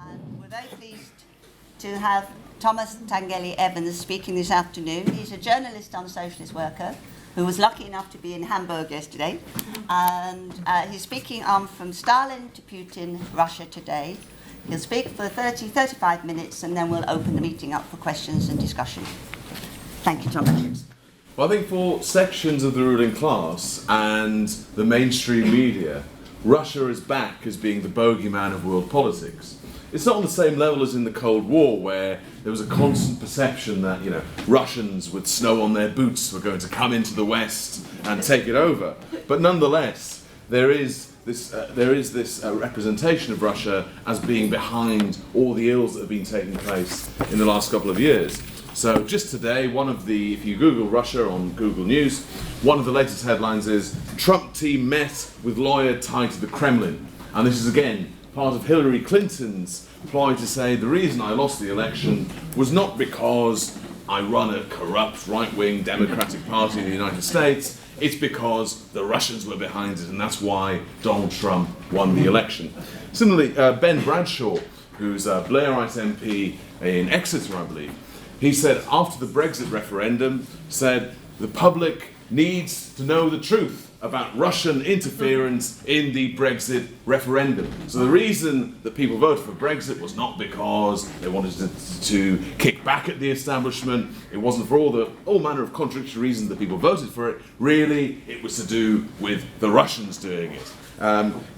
And we're very pleased to have Tomas Tengely Evans speaking this afternoon. He's a journalist and socialist worker who was lucky enough to be in Hamburg yesterday. And he's speaking on From Stalin to Putin, Russia Today. He'll speak for 35 minutes and then we'll open the meeting up for questions and discussion. Thank you, Thomas. Well, I think for sections of the ruling class and the mainstream media, Russia is back as being the bogeyman of world politics. It's not on the same level as in the Cold War, where there was a constant perception that, Russians with snow on their boots were going to come into the West and take it over. But nonetheless, there is this representation of Russia as being behind all the ills that have been taking place in the last couple of years. So just today, if you Google Russia on Google News, one of the latest headlines is, Trump team met with lawyer tied to the Kremlin. And this is again part of Hillary Clinton's ploy to say the reason I lost the election was not because I run a corrupt right-wing Democratic Party in the United States, it's because the Russians were behind it and that's why Donald Trump won the election. Similarly, Ben Bradshaw, who's a Blairite MP in Exeter, I believe, he said after the Brexit referendum, said the public needs to know the truth about Russian interference in the Brexit referendum. So the reason that people voted for Brexit was not because they wanted to kick back at the establishment. It wasn't for all manner of contradictory reasons that people voted for it. Really, it was to do with the Russians doing it.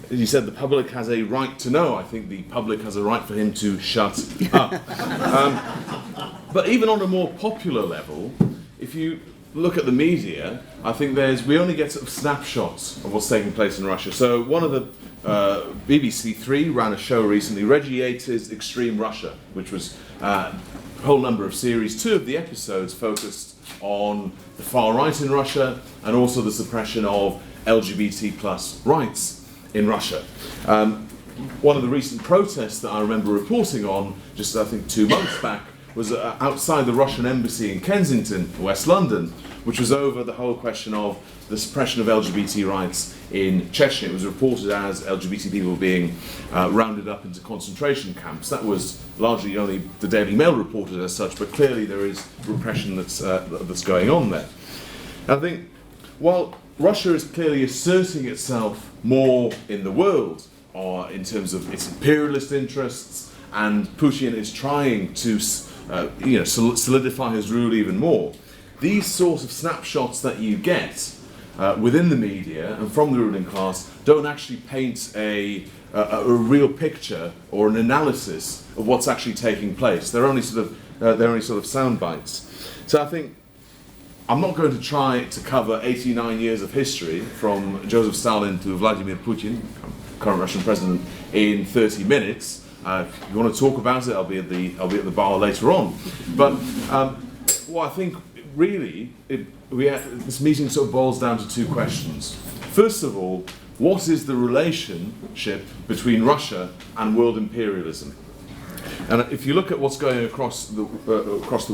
He said the public has a right to know. I think the public has a right for him to shut up. But even on a more popular level, if you look at the media, I think we only get sort of snapshots of what's taking place in Russia. So one of the BBC Three ran a show recently, Reggie Yates's Extreme Russia, which was a whole number of series. 2 of the episodes focused on the far right in Russia and also the suppression of LGBT plus rights in Russia. One of the recent protests that I remember reporting on, just I think 2 months back, was outside the Russian embassy in Kensington, West London, which was over the whole question of the suppression of LGBT rights in Chechnya. It was reported as LGBT people being rounded up into concentration camps. That was largely only the Daily Mail reported as such, but clearly there is repression that's going on there. I think while Russia is clearly asserting itself more in the world, or in terms of its imperialist interests, and Putin is trying to solidify his rule even more, these sorts of snapshots that you get within the media and from the ruling class don't actually paint a real picture or an analysis of what's actually taking place. They're only sort of sound bites. So I think I'm not going to try to cover 89 years of history from Joseph Stalin to Vladimir Putin, current Russian president, in 30 minutes. If you want to talk about it, I'll be at the bar later on. But I think really this meeting sort of boils down to 2 questions. First of all, what is the relationship between Russia and world imperialism? And if you look at what's going across the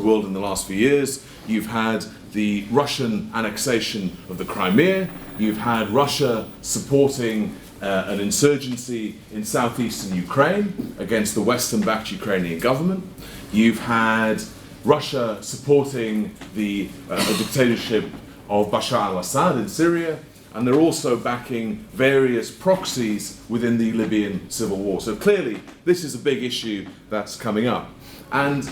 world in the last few years, you've had the Russian annexation of the Crimea, you've had Russia supporting an insurgency in southeastern Ukraine against the Western-backed Ukrainian government. You've had Russia supporting the dictatorship of Bashar al-Assad in Syria, and they're also backing various proxies within the Libyan civil war. So clearly, this is a big issue that's coming up. And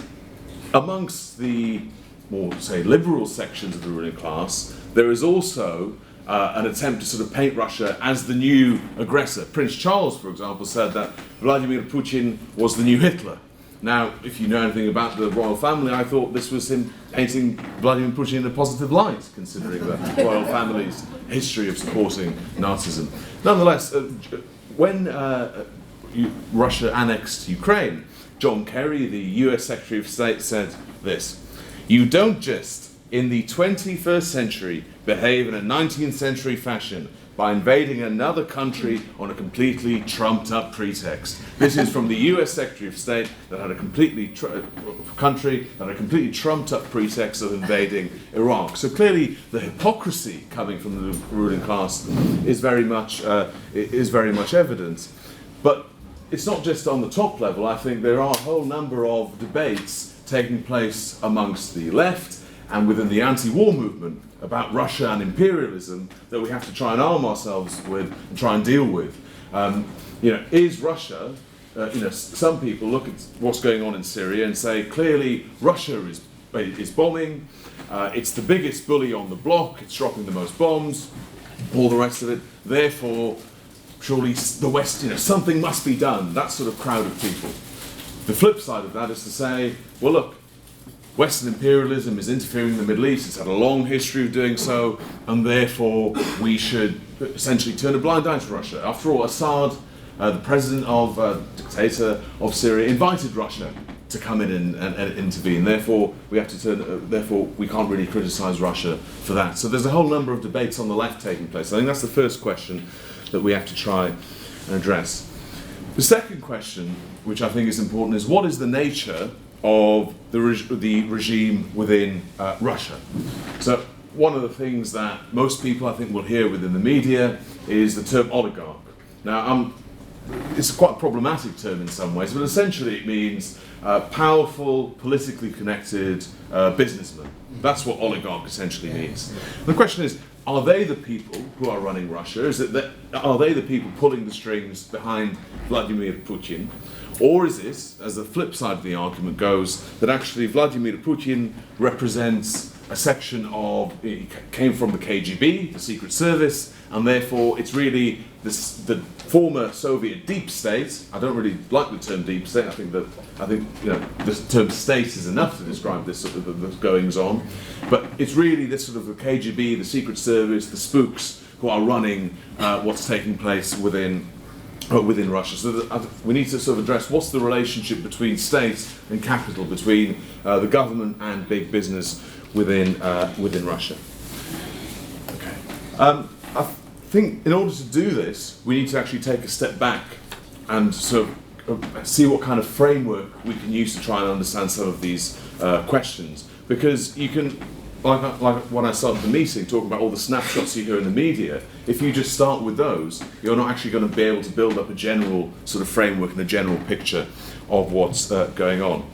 amongst the more, say, liberal sections of the ruling class, there is also an attempt to sort of paint Russia as the new aggressor. Prince Charles, for example, said that Vladimir Putin was the new Hitler. Now, if you know anything about the royal family, I thought this was him painting Vladimir Putin in a positive light, considering the royal family's history of supporting Nazism. Nonetheless, when Russia annexed Ukraine, John Kerry, the US Secretary of State, said this: "You don't just, in the 21st century, behave in a 19th century fashion by invading another country on a completely trumped-up pretext." This is from the US Secretary of State that had a completely trumped-up pretext of invading Iraq. So clearly, the hypocrisy coming from the ruling class is very much evident. But it's not just on the top level. I think there are a whole number of debates taking place amongst the left and within the anti-war movement about Russia and imperialism that we have to try and arm ourselves with and try and deal with. Is Russia, some people look at what's going on in Syria and say clearly Russia is bombing, it's the biggest bully on the block, it's dropping the most bombs, all the rest of it, therefore surely the West, something must be done, that sort of crowd of people. The flip side of that is to say, well look, Western imperialism is interfering in the Middle East, it's had a long history of doing so, and therefore we should essentially turn a blind eye to Russia. After all, Assad, the president dictator of Syria, invited Russia to come in and intervene. Therefore, we can't really criticise Russia for that. So there's a whole number of debates on the left taking place. I think that's the first question that we have to try and address. The second question, which I think is important, is what is the nature of the regime within Russia? So one of the things that most people I think will hear within the media is the term oligarch. Now, it's a quite problematic term in some ways, but essentially it means powerful, politically connected businessmen. That's what oligarch essentially means. The question is, are they the people who are running Russia? Are they the people pulling the strings behind Vladimir Putin? Or is this, as the flip side of the argument goes, that actually Vladimir Putin represents a section of, he came from the KGB, the Secret Service, and therefore it's really the former Soviet deep state. I don't really like the term deep state. I think the term state is enough to describe this sort of the goings on. But it's really this sort of the KGB, the Secret Service, the spooks who are running what's taking place within Russia. So we need to sort of address what's the relationship between state and capital, between the government and big business within Russia. Okay. I think in order to do this, we need to actually take a step back and sort of see what kind of framework we can use to try and understand some of these questions. Because you can, like when I started the meeting, talking about all the snapshots you hear in the media, if you just start with those, you're not actually going to be able to build up a general sort of framework and a general picture of what's going on.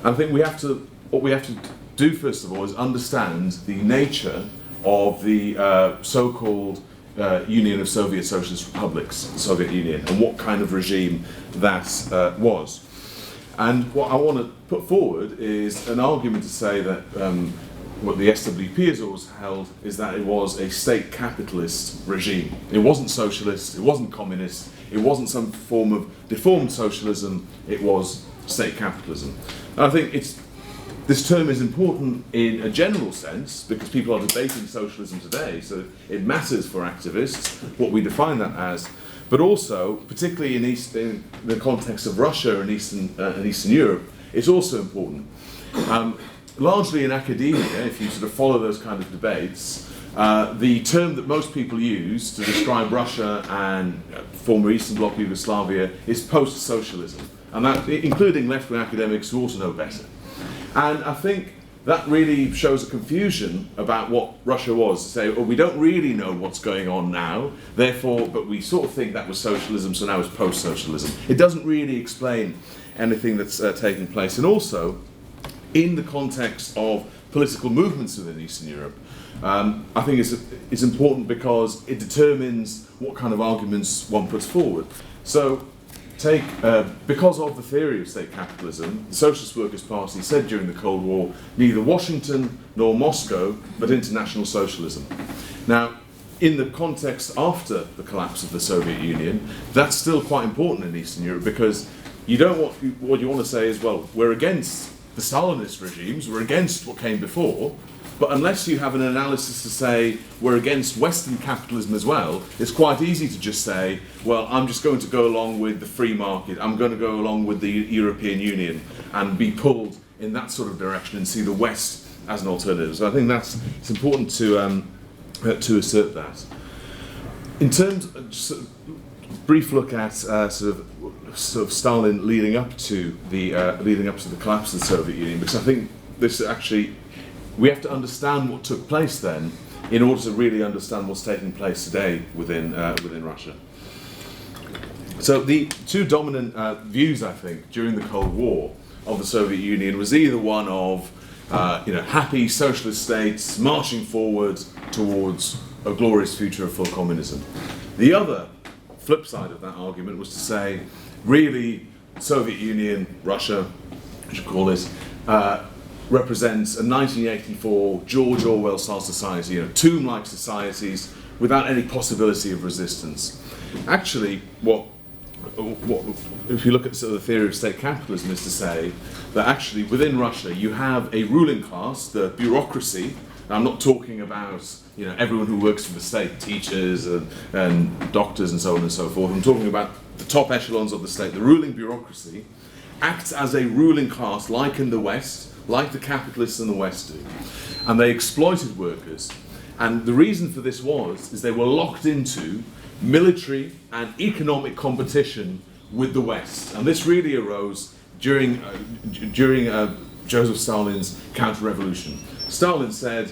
And I think what we have to do first of all is understand the nature of the so-called Union of Soviet Socialist Republics, the Soviet Union, and what kind of regime that was. And what I want to put forward is an argument to say that what the SWP has always held is that it was a state capitalist regime. It wasn't socialist, it wasn't communist, it wasn't some form of deformed socialism, it was state capitalism. And I think this term is important in a general sense because people are debating socialism today, so it matters for activists what we define that as, but also, particularly in the context of Russia and Eastern Europe, it's also important. Largely in academia, if you sort of follow those kind of debates, the term that most people use to describe Russia and former Eastern Bloc Yugoslavia is post-socialism, and that, including left-wing academics who also know better. And I think that really shows a confusion about what Russia was. To say, we don't really know what's going on now, therefore, but we sort of think that was socialism, so now it's post-socialism. It doesn't really explain anything that's taking place. And also, in the context of political movements within Eastern Europe, I think it's important because it determines what kind of arguments one puts forward. So, because of the theory of state capitalism, the Socialist Workers' Party said during the Cold War, neither Washington nor Moscow, but international socialism. Now, in the context after the collapse of the Soviet Union, that's still quite important in Eastern Europe because what you want to say is, well, we're against the Stalinist regimes, we're against what came before, but unless you have an analysis to say we're against Western capitalism as well, it's quite easy to just say, well, I'm just going to go along with the free market, I'm going to go along with the European Union and be pulled in that sort of direction and see the West as an alternative. So I think it's important to assert that. In terms of just a brief look at sort of Stalin leading up to the collapse of the Soviet Union, because I think this actually, we have to understand what took place then in order to really understand what's taking place today within Russia. So the two dominant views, I think, during the Cold War of the Soviet Union was either one of happy socialist states marching forward towards a glorious future of full communism. The other flip side of that argument was to say, really, Soviet Union, Russia, we should call it, represents a 1984 George Orwell-style society, tomb-like societies without any possibility of resistance. Actually, what if you look at sort of the theory of state capitalism, is to say that actually within Russia you have a ruling class, the bureaucracy. I'm not talking about everyone who works for the state, teachers and doctors and so on and so forth. I'm talking about the top echelons of the state. The ruling bureaucracy acts as a ruling class, like in the West, like the capitalists in the West do, and they exploited workers. And the reason for this is they were locked into military and economic competition with the West, and this really arose during Joseph Stalin's counter-revolution. Stalin said,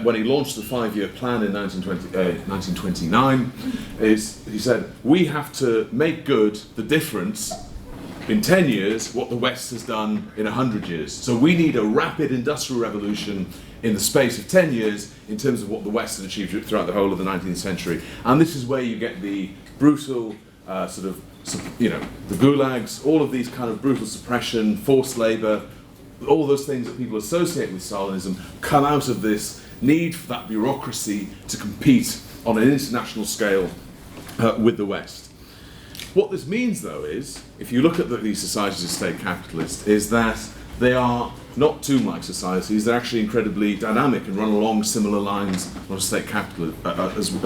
when he launched the five-year plan in 1929, he said, we have to make good the difference in 10 years what the West has done in 100 years. So we need a rapid industrial revolution in the space of 10 years in terms of what the West had achieved throughout the whole of the 19th century. And this is where you get the brutal the gulags, all of these kind of brutal suppression, forced labor, all those things that people associate with Stalinism come out of this need for that bureaucracy to compete on an international scale with the West. What this means, though, is, if you look at these societies of state capitalists, is that they are not tomb-like societies, they're actually incredibly dynamic and run along similar lines of state capitalism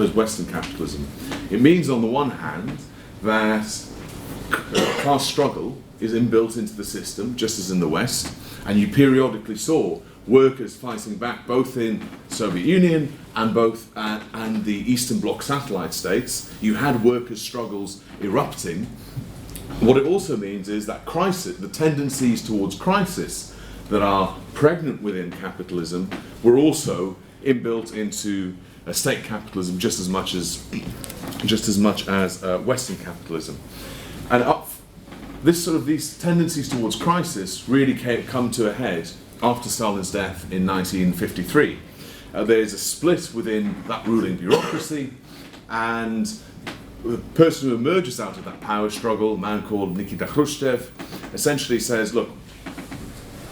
as Western capitalism. It means, on the one hand, that class struggle is inbuilt into the system, just as in the West, and you periodically saw workers fighting back both in the Soviet Union and and the Eastern Bloc satellite states. You had workers' struggles erupting. What it also means is that crisis, the tendencies towards crisis that are pregnant within capitalism, were also inbuilt into state capitalism just as much as Western capitalism. And these tendencies towards crisis really come to a head after Stalin's death in 1953. There's a split within that ruling bureaucracy, and the person who emerges out of that power struggle, a man called Nikita Khrushchev, essentially says, look,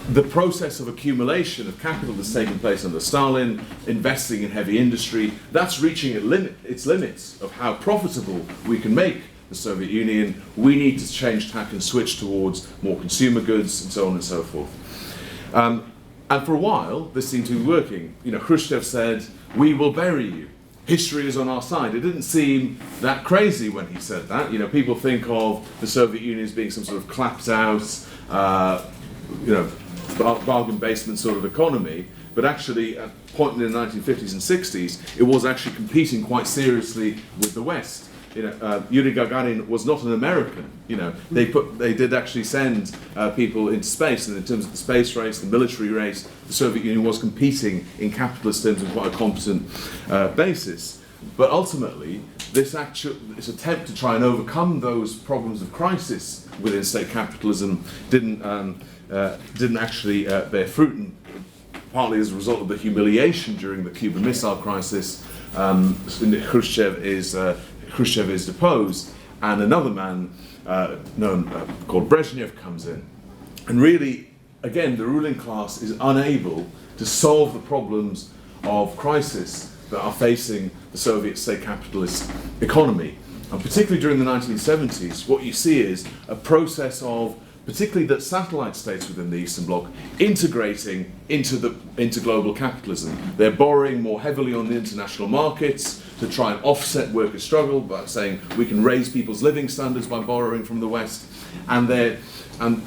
the process of accumulation of capital that's taken place under Stalin, investing in heavy industry, that's reaching its limits of how profitable we can make the Soviet Union. We need to change tack and switch towards more consumer goods and so on and so forth. And for a while, this seemed to be working. Khrushchev said, we will bury you. History is on our side. It didn't seem that crazy when he said that. People think of the Soviet Union as being some sort of clapped out, bargain basement sort of economy. But actually, at a point in the 1950s and 60s, it was actually competing quite seriously with the West. Yuri Gagarin was not an American. They did actually send people into space, and in terms of the space race, the military race, the Soviet Union was competing in capitalist terms on quite a competent basis. But ultimately, this attempt to try and overcome those problems of crisis within state capitalism didn't actually bear fruit, and partly as a result of the humiliation during the Cuban Missile Crisis. Khrushchev is deposed, and another man called Brezhnev comes in. And really, again, the ruling class is unable to solve the problems of crisis that are facing the Soviet state capitalist economy. And particularly during the 1970s, what you see is a process of, particularly the satellite states within the Eastern Bloc, integrating into global capitalism. They're borrowing more heavily on the international markets to try and offset worker struggle by saying we can raise people's living standards by borrowing from the West, and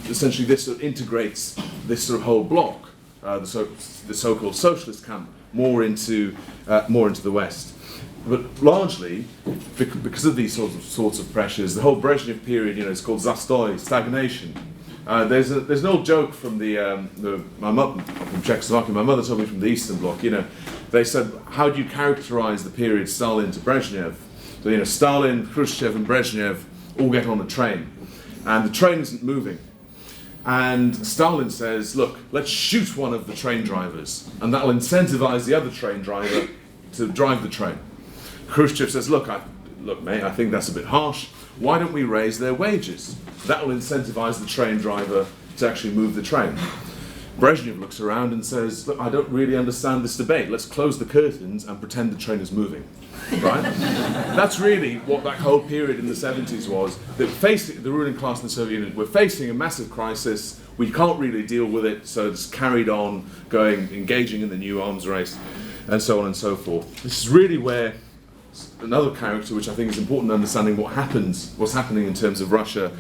essentially this sort of integrates this sort of whole bloc, the so-called socialist camp, more into the West. But largely, because of these sorts of pressures, the whole Brezhnev period, is called zastoy, stagnation. There's an old joke from my mother from Czechoslovakia. My mother told me from the Eastern Bloc. They said, how do you characterize the period Stalin to Brezhnev? So Stalin, Khrushchev, and Brezhnev all get on a train. And the train isn't moving. And Stalin says, look, let's shoot one of the train drivers, and that'll incentivize the other train driver to drive the train. Khrushchev says, look, mate, I think that's a bit harsh. Why don't we raise their wages? That will incentivize the train driver to actually move the train. Brezhnev looks around and says, look, I don't really understand this debate. Let's close the curtains and pretend the train is moving. Right? That's really what that whole period in the 70s was. That facing the ruling class in the Soviet Union, we're facing a massive crisis. We can't really deal with it, so it's carried on going, engaging in the new arms race, and so on and so forth. This is really where another character, which I think is important in understanding what's happening in terms of Russia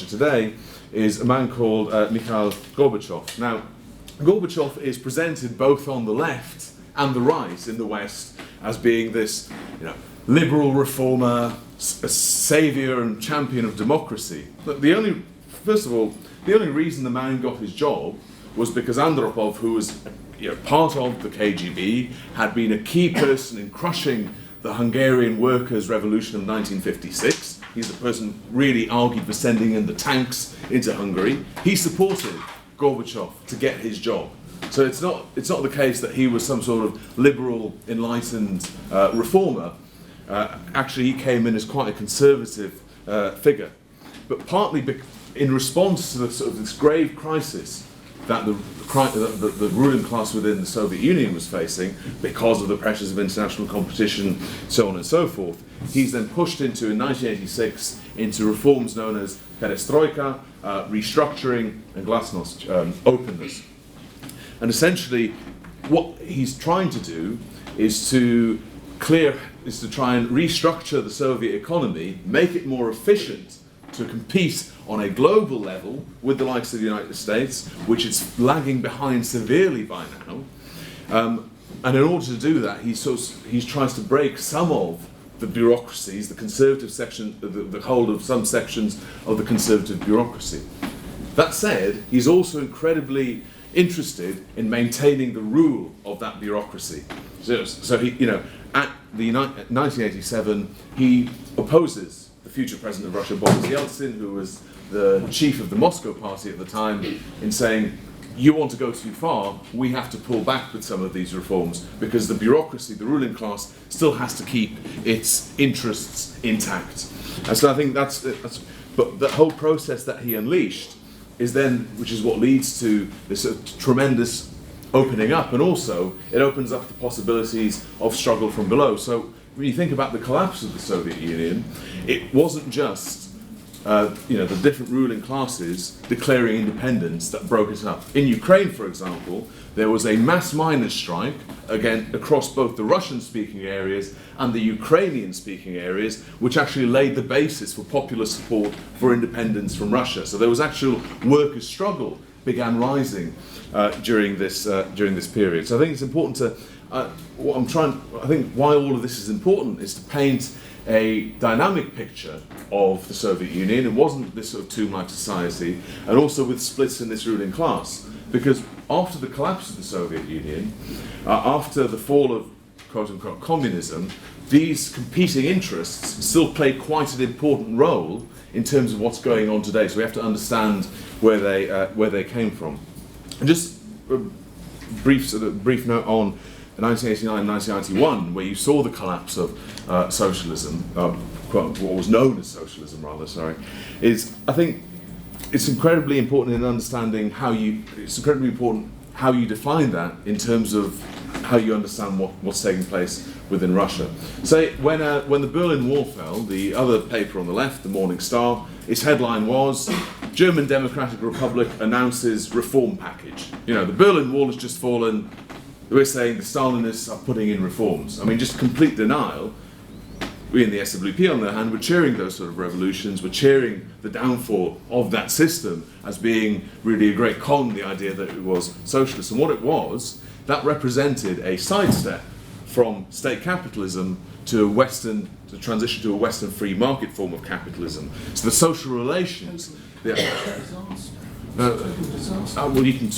today, is a man called Mikhail Gorbachev. Now, Gorbachev is presented both on the left and the right in the West as being this, liberal reformer, a saviour and champion of democracy. But first of all, the only reason the man got his job was because Andropov, who was part of the KGB, had been a key person in crushing the Hungarian workers' revolution of 1956. He's the person who really argued for sending in the tanks into Hungary. He supported Gorbachev to get his job. So it's not the case that he was some sort of liberal, enlightened reformer. Actually, he came in as quite a conservative figure. But partly in response to this grave crisis that the ruling class within the Soviet Union was facing because of the pressures of international competition, so on and so forth, he's then pushed in 1986, into reforms known as perestroika, restructuring, and glasnost, openness. And essentially, what he's trying to do is to try and restructure the Soviet economy, make it more efficient to compete on a global level with the likes of the United States, which is lagging behind severely by now. And in order to do that, he tries to break some of the bureaucracies, the conservative section, the hold of some sections of the conservative bureaucracy. That said, he's also incredibly interested in maintaining the rule of that bureaucracy. So he, at the 1987, he opposes the future president of Russia, Boris Yeltsin, who was the chief of the Moscow party at the time, in saying, you want to go too far, we have to pull back with some of these reforms, because the bureaucracy, the ruling class, still has to keep its interests intact. And so I think but the whole process that he unleashed is then, which is what leads to this tremendous opening up, and also it opens up the possibilities of struggle from below. So when you think about the collapse of the Soviet Union, it wasn't just the different ruling classes declaring independence that broke it up. In Ukraine, for example, there was a mass miners' strike across both the Russian-speaking areas and the Ukrainian-speaking areas, which actually laid the basis for popular support for independence from Russia. So there was actual workers' struggle began rising during this period. So I think it's important to I think why all of this is important is to paint a dynamic picture of the Soviet Union. It wasn't this sort of tomb-like society, and also with splits in this ruling class. Because after the collapse of the Soviet Union, after the fall of quote-unquote communism, these competing interests still play quite an important role in terms of what's going on today. So we have to understand where they came from. And just a brief note on 1989 and 1991, where you saw the collapse of socialism, what was known as socialism, rather. Is I think it's incredibly important in understanding how you define that in terms of how you understand what's taking place within Russia. Say when the Berlin Wall fell, the other paper on the left, the Morning Star, its headline was German Democratic Republic announces reform package. The Berlin Wall has just fallen. We're saying the Stalinists are putting in reforms. I mean, just complete denial. We in the SWP, on the other hand, were cheering those sort of revolutions, we're cheering the downfall of that system as being really a great con, the idea that it was socialist. And what it was, that represented a sidestep from state capitalism to transition to a Western free market form of capitalism. So the social relations... well, you can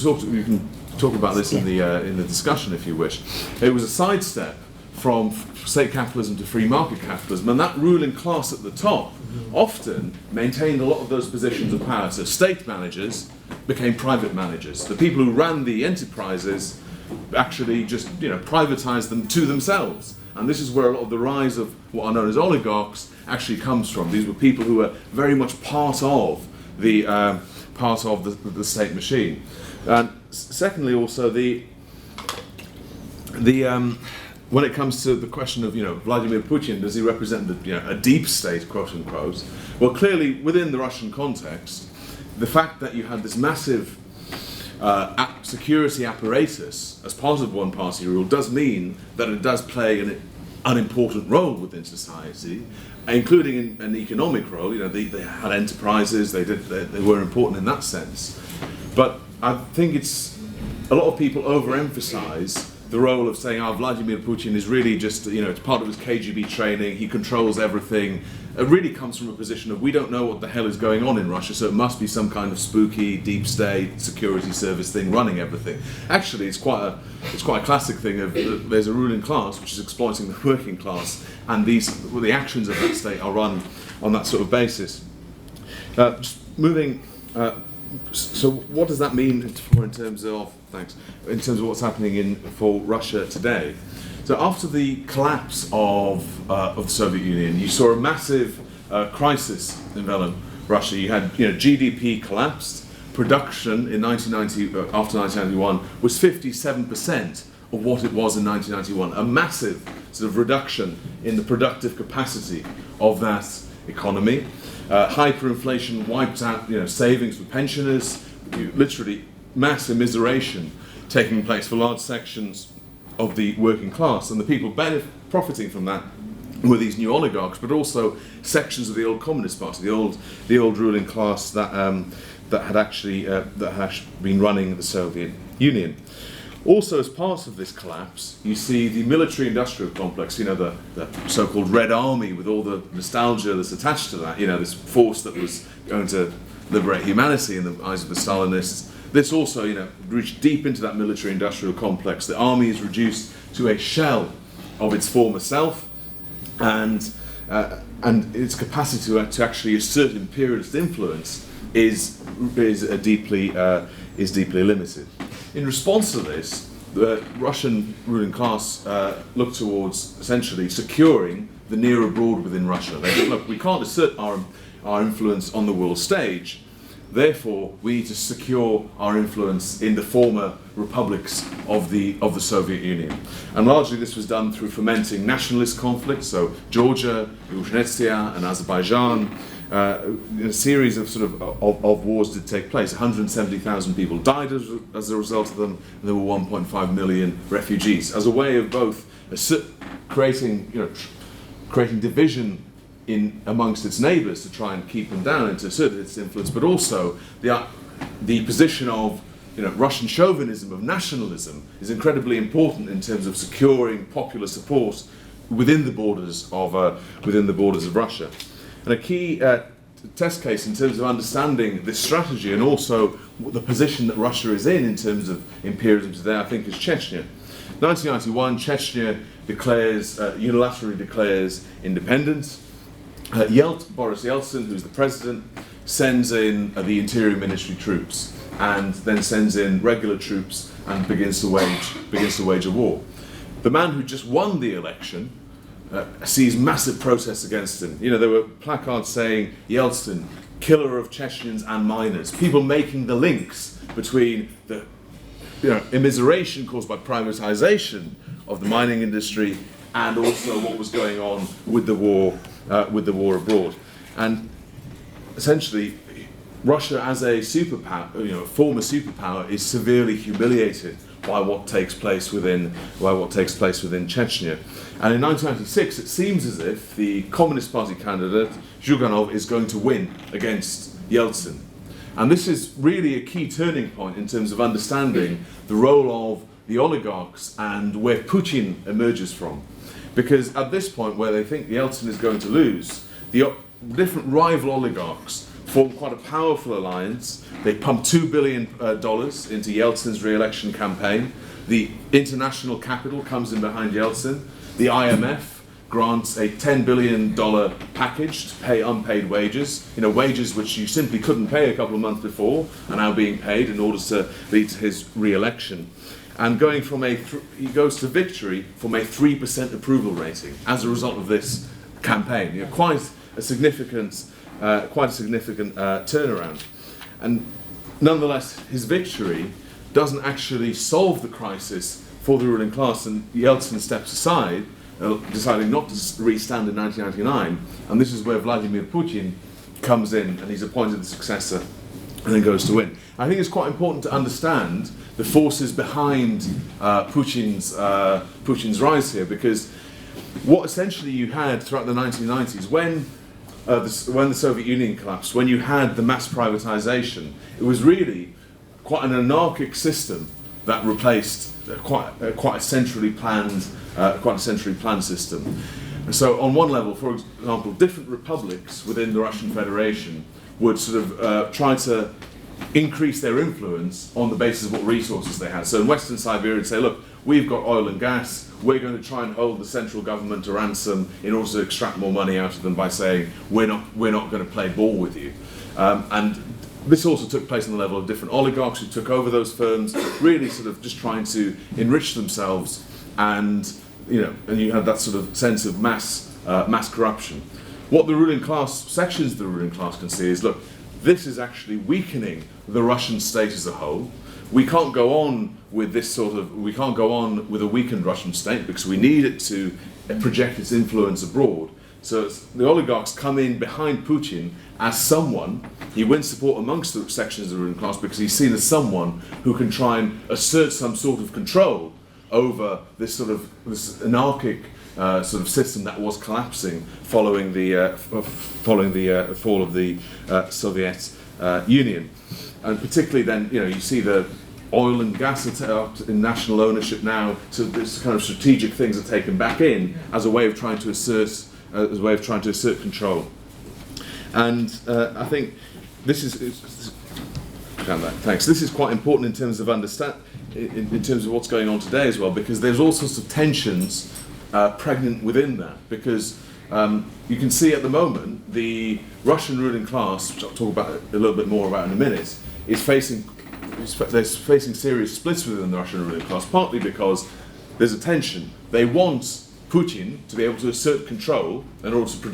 talk about this in the discussion if you wish. It was a sidestep from state capitalism to free market capitalism, and that ruling class at the top often maintained a lot of those positions of power. So state managers became private managers. The people who ran the enterprises actually just privatized them to themselves. And this is where a lot of the rise of what are known as oligarchs actually comes from. These were people who were very much part of the state machine. And secondly, also when it comes to the question of Vladimir Putin, does he represent a deep state, quote unquote? Well, clearly within the Russian context, the fact that you had this massive security apparatus as part of one-party rule does mean that it does play an unimportant role within society, including an economic role. They had enterprises, they were important in that sense. But I think it's a lot of people overemphasize the role of saying, Vladimir Putin is really just, it's part of his KGB training, he controls everything. It really comes from a position of we don't know what the hell is going on in Russia, so it must be some kind of spooky deep state security service thing running everything. Actually, it's quite a classic thing of there's a ruling class which is exploiting the working class, and the actions of that state are run on that sort of basis. Just moving. So what does that mean in terms of what's happening for Russia today? So after the collapse of the Soviet Union, you saw a massive crisis envelop Russia. You had GDP collapsed. Production in after 1991 was 57% of what it was in 1991. A massive sort of reduction in the productive capacity of that economy. Hyperinflation wiped out savings for pensioners. Literally mass immiseration taking place for large sections of the working class, and the people profiting from that were these new oligarchs, but also sections of the old Communist Party, the old ruling class that had actually been running the Soviet Union. Also, as part of this collapse, you see the military-industrial complex, the so-called Red Army with all the nostalgia that's attached to that, this force that was going to liberate humanity in the eyes of the Stalinists. This also, reached deep into that military-industrial complex. The army is reduced to a shell of its former self, and its capacity to actually assert imperialist influence is deeply limited. In response to this, the Russian ruling class looked towards essentially securing the near abroad within Russia. They said, look, we can't assert our influence on the world stage, therefore we need to secure our influence in the former republics of the Soviet Union. And largely this was done through fomenting nationalist conflicts, so Georgia, Uzbekistan and Azerbaijan. A series of of wars did take place. 170,000 people died as a result of them, and there were 1.5 million refugees. As a way of both creating division amongst its neighbours to try and keep them down and to assert its influence, but also the position of Russian chauvinism, of nationalism, is incredibly important in terms of securing popular support within the borders of Russia. And a key test case in terms of understanding this strategy and also the position that Russia is in terms of imperialism today, I think, is Chechnya. 1991, Chechnya unilaterally declares independence. Boris Yeltsin, who's the president, sends in the Interior Ministry troops and then sends in regular troops and begins to wage a war. The man who just won the election sees massive protests against him. There were placards saying, Yeltsin, killer of Chechens and miners. People making the links between the immiseration caused by privatization of the mining industry and also what was going on with the war abroad. And essentially, Russia as a superpower, former superpower, is severely humiliated by what takes place within Chechnya. And in 1996, it seems as if the Communist Party candidate Zhuganov is going to win against Yeltsin. And this is really a key turning point in terms of understanding the role of the oligarchs and where Putin emerges from. Because at this point, where they think Yeltsin is going to lose, the different rival oligarchs form quite a powerful alliance. They pump $2 billion into Yeltsin's re-election campaign. The international capital comes in behind Yeltsin. The IMF grants a $10 billion package to pay unpaid wages, wages which you simply couldn't pay a couple of months before are now being paid in order to lead to his re-election. And going from he goes to victory from a 3% approval rating as a result of this campaign. Quite a significant turnaround. And nonetheless, his victory doesn't actually solve the crisis for the ruling class, and Yeltsin steps aside, deciding not to re-stand in 1999, and this is where Vladimir Putin comes in, and he's appointed the successor, and then goes to win. I think it's quite important to understand the forces behind Putin's rise here, because what essentially you had throughout the 1990s, when the Soviet Union collapsed, when you had the mass privatization, it was really quite an anarchic system that replaced quite a centrally planned system. And so, on one level, for example, different republics within the Russian Federation would sort of try to increase their influence on the basis of what resources they had. So, in Western Siberia, they'd say, "Look, we've got oil and gas. We're going to try and hold the central government to ransom in order to extract more money out of them by saying we're not going to play ball with you." And this also took place on the level of different oligarchs who took over those firms, really sort of just trying to enrich themselves, and you had that sort of sense of mass corruption. What the ruling class, sections of the ruling class can see is, look, this is actually weakening the Russian state as a whole. We can't go on with we can't go on with a weakened Russian state because we need it to project its influence abroad. So the oligarchs come in behind Putin as someone, he wins support amongst the sections of the ruling class because he's seen as someone who can try and assert some sort of control over this anarchic sort of system that was collapsing following the fall of the Soviet Union. And particularly then, you see the oil and gas in national ownership now, so this kind of strategic things are taken back in as a way of trying to assert control. And I think this is thanks. This is quite important in terms of in terms of what's going on today as well, because there's all sorts of tensions pregnant within that. Because you can see at the moment the Russian ruling class, which I'll talk about a little bit more about in a minute, is facing serious splits within the Russian ruling class, partly because there's a tension. They want Putin to be able to assert control in order to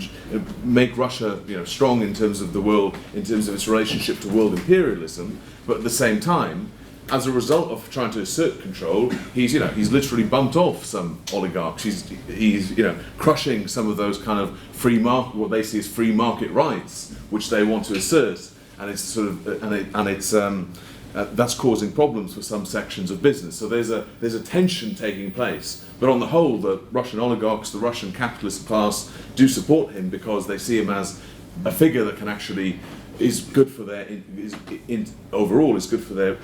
make Russia, strong in terms of the world, in terms of its relationship to world imperialism. But at the same time, as a result of trying to assert control, he's literally bumped off some oligarchs. He's crushing some of those kind of free market, what they see as free market rights, which they want to assert, and it's that's causing problems for some sections of business. So there's a tension taking place. But on the whole, the Russian oligarchs, the Russian capitalist class, do support him because they see him as a figure that can actually is good for their overall is good for their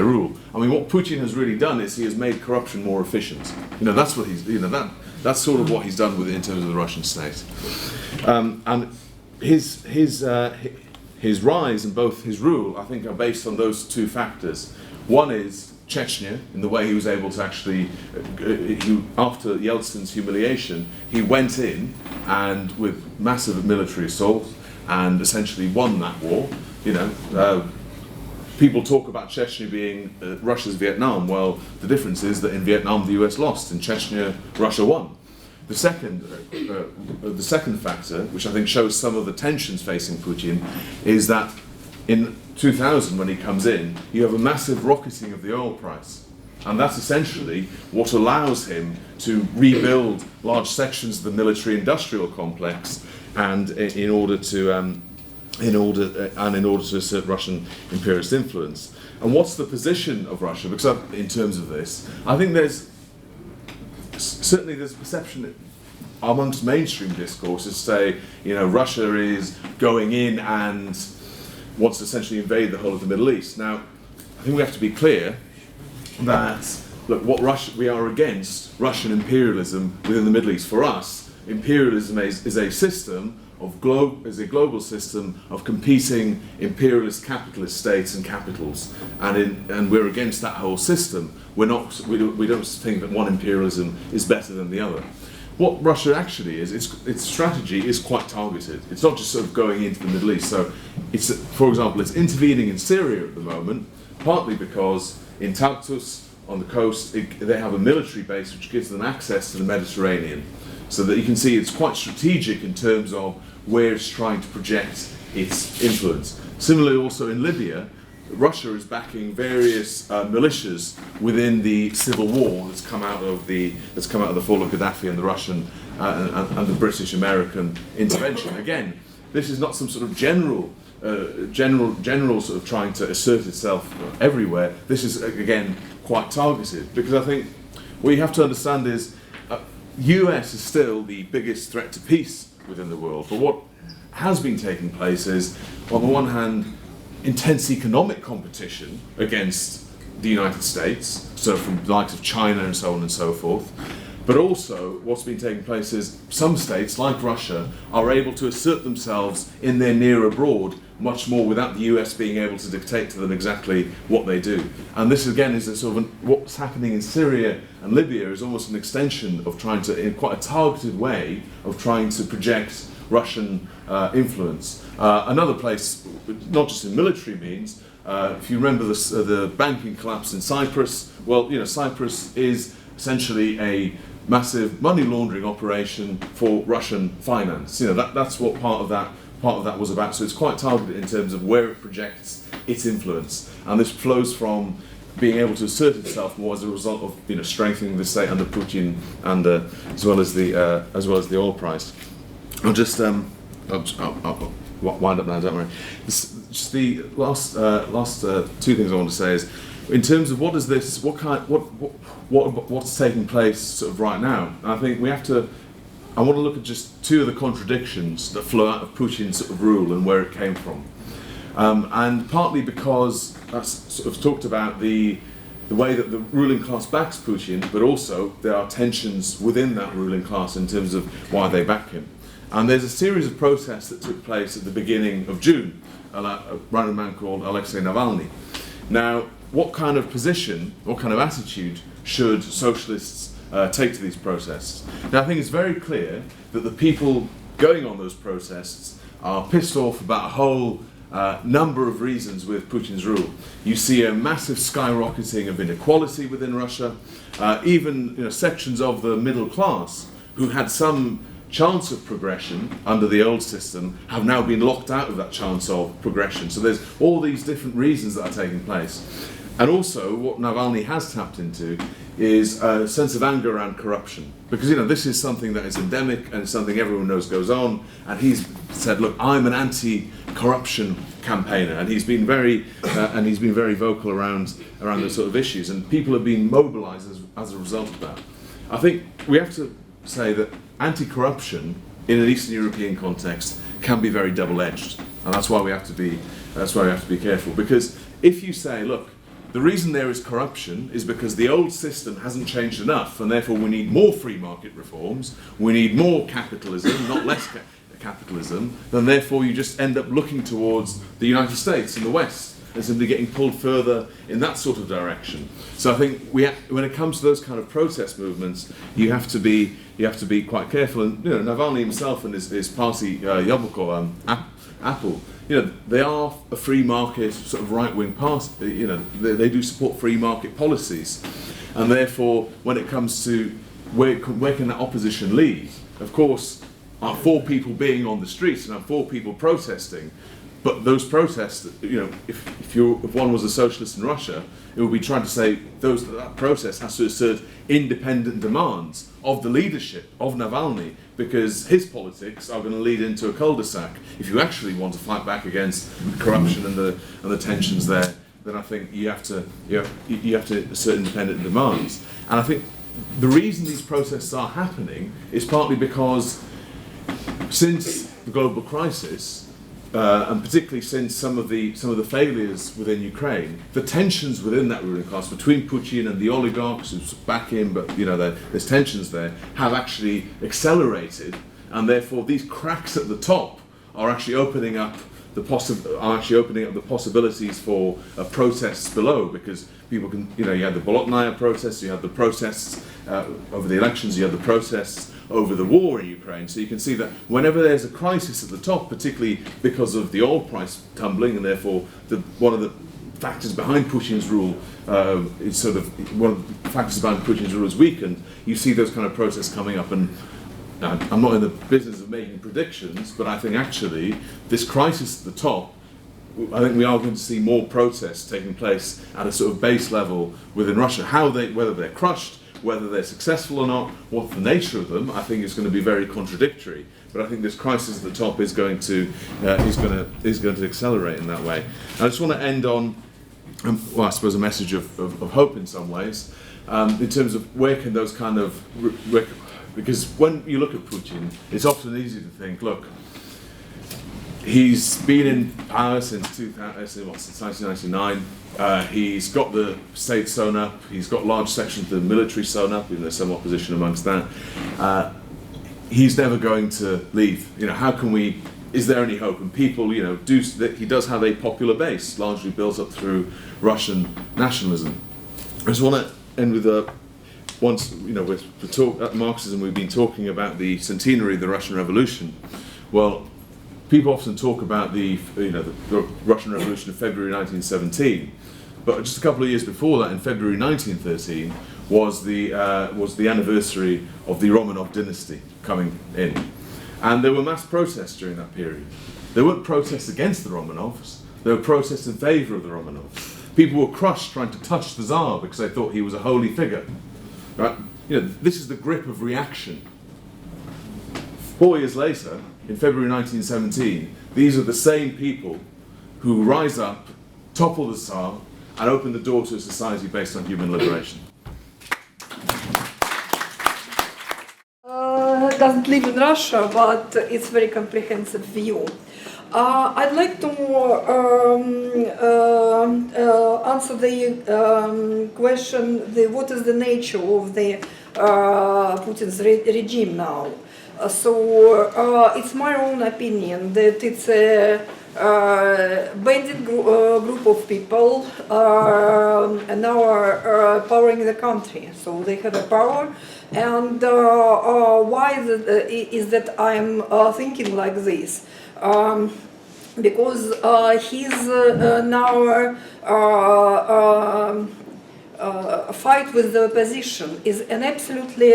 rule. I mean, what Putin has really done is he has made corruption more efficient. That's what he's that's sort of what he's done with it in terms of the Russian state. And his rise and both his rule, I think, are based on those two factors. One is Chechnya, in the way he was able to actually, after Yeltsin's humiliation, he went in and with massive military assault and essentially won that war. People talk about Chechnya being Russia's Vietnam. Well, the difference is that in Vietnam the US lost, in Chechnya Russia won. The second factor, which I think shows some of the tensions facing Putin, is that in 2000, when he comes in, you have a massive rocketing of the oil price. And that's essentially what allows him to rebuild large sections of the military-industrial complex, and in order to assert Russian imperialist influence. And what's the position of Russia? Because in terms of this, I think there's a perception amongst mainstream discourse is say, Russia is going in and wants to essentially invade the whole of the Middle East. Now, I think we have to be clear that, look, we are against Russian imperialism within the Middle East. For us, imperialism is a system of a global system of competing imperialist capitalist states and capitals, and we're against that whole system. We don't think that one imperialism is better than the other. What Russia actually is, its strategy is quite targeted. It's not just sort of going into the Middle East. So, for example, it's intervening in Syria at the moment, partly because in Tartus on the coast they have a military base which gives them access to the Mediterranean. So that you can see it's quite strategic in terms of where it's trying to project its influence. Similarly, also in Libya, Russia is backing various militias within the civil war that's come out of the fall of Gaddafi and the Russian and the British-American intervention. Again, this is not some sort of general sort of trying to assert itself everywhere. This is again quite targeted, because I think what you have to understand is US is still the biggest threat to peace within the world. But what has been taking place is, on the one hand, intense economic competition against the United States, so from the likes of China and so on and so forth. But also, what's been taking place is some states, like Russia, are able to assert themselves in their near abroad much more without the US being able to dictate to them exactly what they do. And this again is a sort of what's happening in Syria and Libya is almost an extension of trying to, in quite a targeted way, of trying to project Russian influence. Another place, not just in military means, if you remember the banking collapse in Cyprus, well, Cyprus is essentially a massive money laundering operation for Russian finance. That's what part of that was about. So it's quite targeted in terms of where it projects its influence, and this flows from being able to assert itself more as a result of strengthening the state under Putin, and as well as the oil price. I'll wind up now, don't worry. Just the last two things I want to say is, in terms of what's taking place sort of right now. I think I want to look at just two of the contradictions that flow out of Putin's sort of rule and where it came from, and partly because that's sort of talked about the way that the ruling class backs Putin, but also there are tensions within that ruling class in terms of why they back him. And there's a series of protests that took place at the beginning of June around a man called Alexei Navalny. Now, what kind of position, what kind of attitude should socialists take to these protests? Now, I think it's very clear that the people going on those protests are pissed off about a whole number of reasons with Putin's rule. You see a massive skyrocketing of inequality within Russia. Even sections of the middle class who had some chance of progression under the old system have now been locked out of that chance of progression. So there's all these different reasons that are taking place. And also, what Navalny has tapped into is a sense of anger around corruption. Because, this is something that is endemic and something everyone knows goes on. And he's said, look, I'm an anti-corruption campaigner. And he's been very vocal around those sort of issues. And people have been mobilized as a result of that. I think we have to say that anti-corruption in an Eastern European context can be very double-edged. And that's why we have to be careful. Because if you say, look, the reason there is corruption is because the old system hasn't changed enough, and therefore we need more free market reforms, we need more capitalism, not less capitalism, then therefore you just end up looking towards the United States and the West and simply getting pulled further in that sort of direction. So I think when it comes to those kind of protest movements, you have to be quite careful. And Navalny himself and his party Yabloko, Apple, they are a free market sort of right-wing party. They do support free market policies, and therefore when it comes to where can that opposition lead, of course, are for people being on the streets and are for people protesting. But those protests, if one was a socialist in Russia, it would be trying to say that protest has to assert independent demands of the leadership of Navalny, because his politics are going to lead into a cul-de-sac. If you actually want to fight back against corruption and the tensions there, then I think you have to assert independent demands. And I think the reason these protests are happening is partly because since the global crisis, and particularly since some of the failures within Ukraine, the tensions within that ruling class between Putin and the oligarchs who back him, but there's tensions there, have actually accelerated, and therefore these cracks at the top are actually opening up the possibilities for protests below, because people can, you had the Bolotnaya protests, you had the protests over the elections, you had the protests over the war in Ukraine. So you can see that whenever there's a crisis at the top, particularly because of the oil price tumbling, and therefore one of the factors behind Putin's rule is sort of one of the factors behind Putin's rule is weakened, you see those kind of protests coming up. And I'm not in the business of making predictions, but I think actually this crisis at the top, I think we are going to see more protests taking place at a sort of base level within Russia. Whether they're crushed, whether they're successful or not, what's the nature of them, I think is going to be very contradictory. But I think this crisis at the top is going to accelerate in that way. I just want to end on, I suppose, a message of hope in some ways, in terms of where can those kind of because when you look at Putin, it's often easy to think, look, he's been in power since 1999. He's got the state sewn up. He's got large sections of the military sewn up, even there's some opposition amongst that. He's never going to leave. How can we? Is there any hope? And people, he does have a popular base, largely built up through Russian nationalism. I just want to end with once we talk at Marxism, we've been talking about the centenary of the Russian Revolution. Well, people often talk about the Russian Revolution of February 1917, but just a couple of years before that, in February 1913, was the anniversary of the Romanov dynasty coming in, and there were mass protests during that period. There weren't protests against the Romanovs; there were protests in favour of the Romanovs. People were crushed trying to touch the Tsar because they thought he was a holy figure. Right? This is the grip of reaction. 4 years later, in February 1917, these are the same people who rise up, topple the Tsar, and open the door to a society based on human liberation. Doesn't live in Russia, but it's very comprehensive view. I'd like to answer the question: what is the nature of the Putin's regime now? It's my own opinion that it's a bandit group of people now are powering the country. So they have a power, and why is that I'm thinking like this? Because he's now fight with the opposition is an absolutely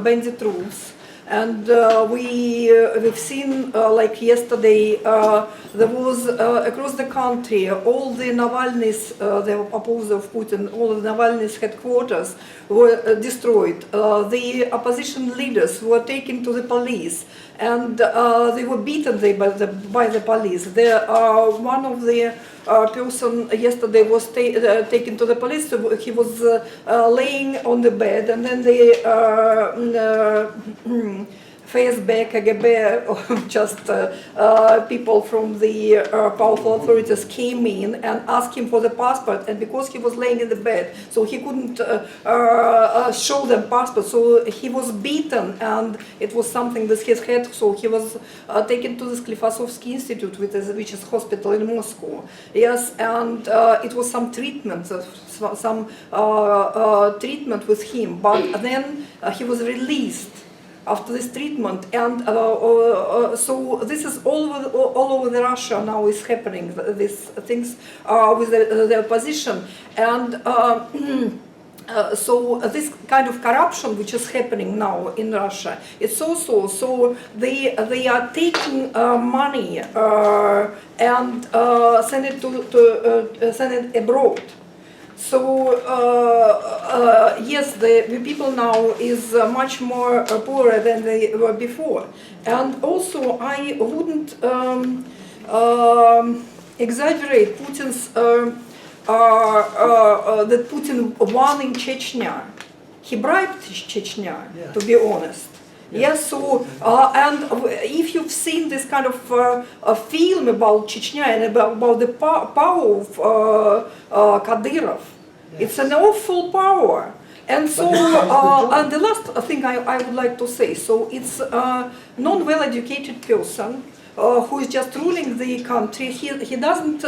bandit rules. And we've seen, like yesterday, there was across the country, all the Navalny's, the opposer of Putin, all of Navalny's headquarters were destroyed. The opposition leaders were taken to the police, and they were beaten by the police. One of the person yesterday was taken to the police. So he was laying on the bed, and then they FSB, KGB, just people from the powerful authorities came in and asked him for the passport, and because he was laying in the bed, so he couldn't show them passport, so he was beaten, and it was something with his head, so he was taken to the Sklifosovsky Institute, which is hospital in Moscow. Yes, and it was some treatment, treatment with him, but then he was released after this treatment, and so this is all over the Russia now is happening, these things with the opposition, and so this kind of corruption which is happening now in Russia, it's also so they are taking money and send it send it abroad. So yes, the people now is much more poorer than they were before, and also I wouldn't exaggerate Putin's that Putin won in Chechnya. He bribed Chechnya, to be honest. Yes, so and if you've seen this kind of a film about Chechnya and about the power of Kadyrov. Yes. It's an awful power. And so, and the last thing I would like to say, so it's a non-well-educated person who is just ruling the country. He doesn't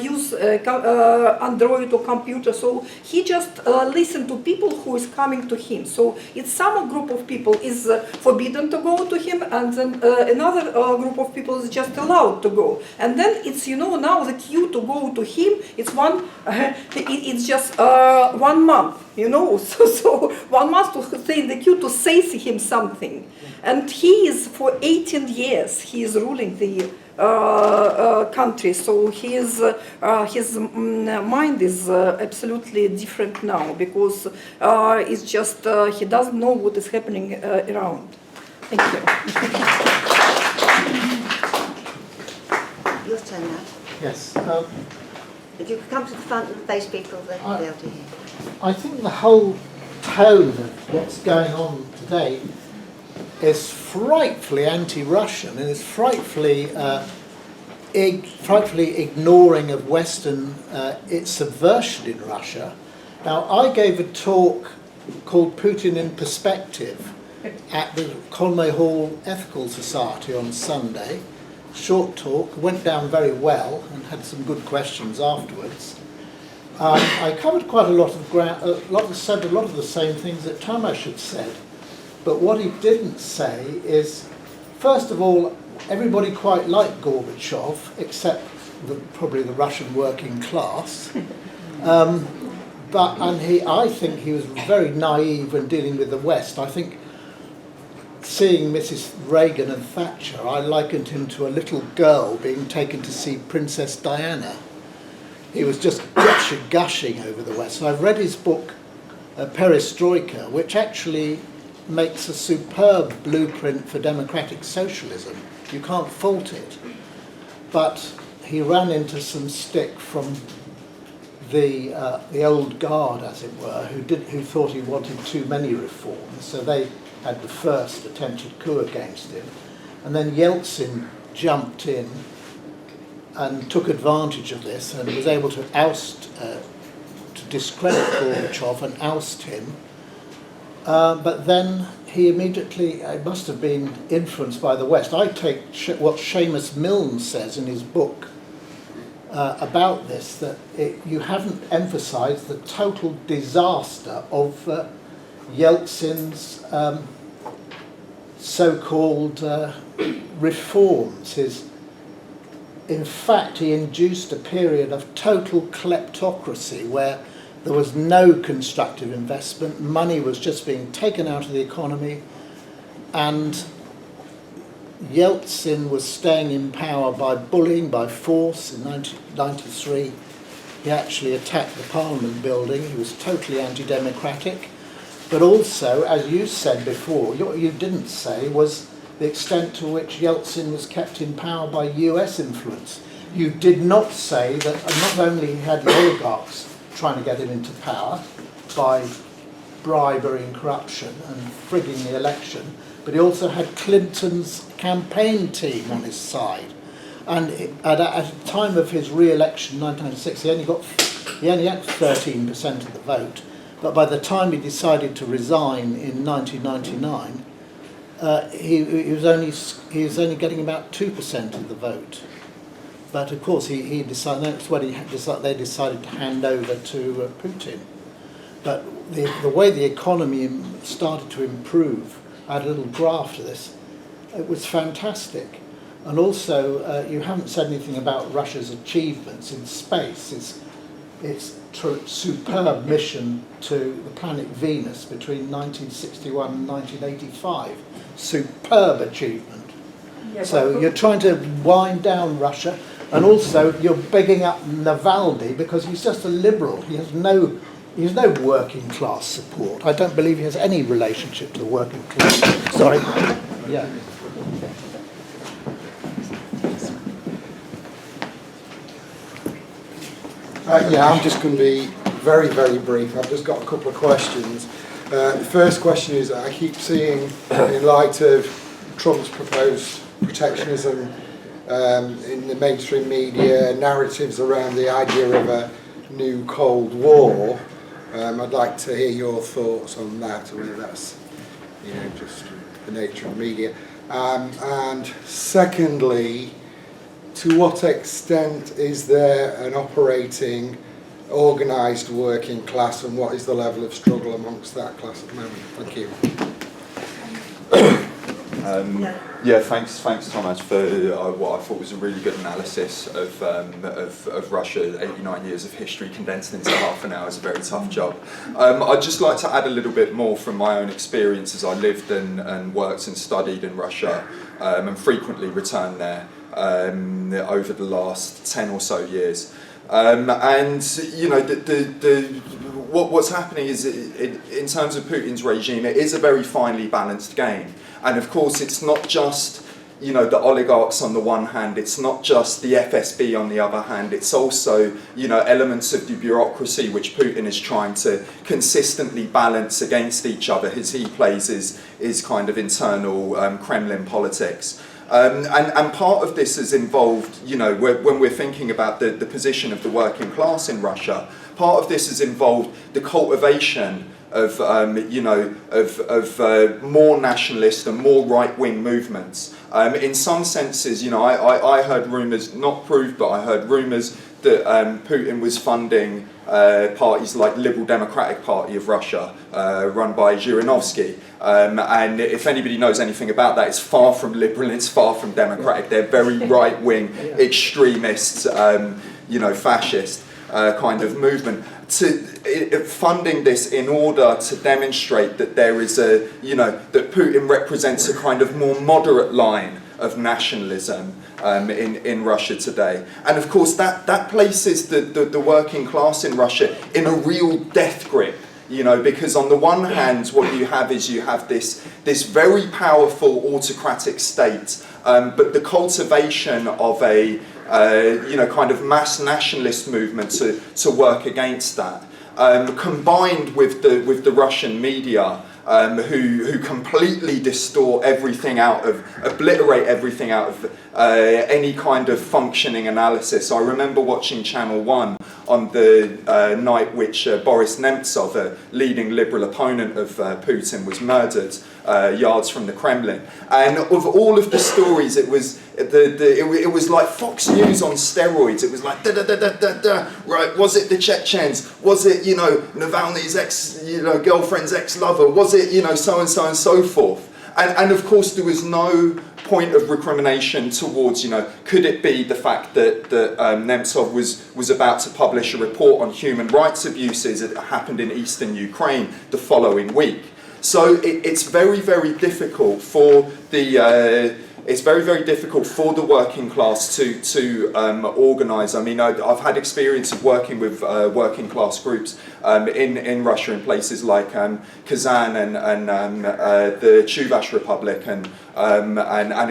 use Android or computer, so he just listens to people who is coming to him. So it's some group of people is forbidden to go to him, and then another group of people is just allowed to go. And then it's, you know, now the queue to go to him, it's it's just 1 month, you know, so 1 month to stay in the queue to say to him something. And he is, for 18 years, he is ruling the country, so his mind is absolutely different now, because it's just, he doesn't know what is happening around. Thank you. Your turn now. Yes. If you could come to the front and face people, they'll be able to hear. I think the whole tone of what's going on today is frightfully anti-Russian, and is frightfully ignoring of Western its subversion in Russia. Now, I gave a talk called Putin in Perspective at the Conway Hall Ethical Society on Sunday. Short talk, went down very well, and had some good questions afterwards. I covered quite a lot of ground, said a lot of the same things that Tomas had said. But what he didn't say is, first of all, everybody quite liked Gorbachev, except probably the Russian working class. I think he was very naive when dealing with the West. I think, seeing Mrs. Reagan and Thatcher, I likened him to a little girl being taken to see Princess Diana. He was just gushing over the West. So I've read his book, Perestroika, which actually makes a superb blueprint for democratic socialism. You can't fault it. But he ran into some stick from the old guard, as it were, who thought he wanted too many reforms. So they had the first attempted coup against him. And then Yeltsin jumped in and took advantage of this and was able to to discredit Gorbachev and oust him. But then he immediately, it must have been influenced by the West. I take what Seamus Milne says in his book about this, that you haven't emphasised the total disaster of Yeltsin's so-called reforms. In fact, he induced a period of total kleptocracy where there was no constructive investment, money was just being taken out of the economy, and Yeltsin was staying in power by bullying, by force. In 1993, he actually attacked the Parliament building. He was totally anti-democratic. But also, as you said before, what you didn't say was the extent to which Yeltsin was kept in power by US influence. You did not say that not only he had the oligarchs trying to get him into power by bribery and corruption and frigging the election, but he also had Clinton's campaign team on his side. And at the time of his re-election in 1996, he only had 13% of the vote. But by the time he decided to resign in 1999, he was only getting about 2% of the vote. But of course, he decided, that's when they decided to hand over to Putin. But the way the economy started to improve, I had a little graph of this, it was fantastic. And also, you haven't said anything about Russia's achievements in space. Its superb mission to the planet Venus between 1961 and 1985. Superb achievement. Yeah, so you're trying to wind down Russia, and also you're bigging up Navalny because he's just a liberal. He has no working class support. I don't believe he has any relationship to the working class. Sorry. Yeah. I'm just going to be very, very brief. I've just got a couple of questions. The first question is, I keep seeing, in light of Trump's proposed protectionism in the mainstream media, narratives around the idea of a new Cold War. I'd like to hear your thoughts on that, or whether that's, you know, just the nature of media. And secondly, to what extent is there an operating, organised working class, and what is the level of struggle amongst that class at the moment? Thank you. Yeah, thanks Tomas for what I thought was a really good analysis of Russia. 89 years of history condensed into half an hour is a very tough job. I'd just like to add a little bit more from my own experience as I lived and worked and studied in Russia and frequently returned there over the last 10 or so years. And you know, what's happening is, in terms of Putin's regime, it is a very finely balanced game. And of course, it's not just, you know, the oligarchs on the one hand, it's not just the FSB on the other hand, it's also, you know, elements of the bureaucracy which Putin is trying to consistently balance against each other as he plays his kind of internal Kremlin politics. And part of this is involved, you know, when we're thinking about the position of the working class in Russia, part of this is involved the cultivation of, you know, of more nationalist and more right-wing movements. In some senses, you know, I heard rumours, not proved, but I heard rumours that Putin was funding parties like Liberal Democratic Party of Russia, run by Zhirinovsky. And if anybody knows anything about that, it's far from liberal, it's far from democratic. They're very right-wing extremists, you know, fascist kind of movement. Funding this in order to demonstrate that there is a, you know, that Putin represents a kind of more moderate line of nationalism in Russia today. And of course that places the working class in Russia in a real death grip, you know, because on the one hand what you have is you have this very powerful autocratic state, but the cultivation of a you know, kind of mass nationalist movement to work against that, combined with the Russian media, who completely distort everything obliterate everything out of any kind of functioning analysis. I remember watching Channel 1 on the night which Boris Nemtsov, a leading liberal opponent of Putin, was murdered yards from the Kremlin. And of all of the stories, it was it was like Fox News on steroids. It was like da da da da da da. Right? Was it the Chechens? Was it, you know, Navalny's girlfriend's ex-lover? Was it, you know, so and so and so forth? And of course there was no point of recrimination towards, you know, could it be the fact that Nemtsov was about to publish a report on human rights abuses that happened in eastern Ukraine the following week. So it's very, very difficult for the working class to organise. I mean, I've had experience of working with working class groups in Russia in places like Kazan and the Chuvash Republic and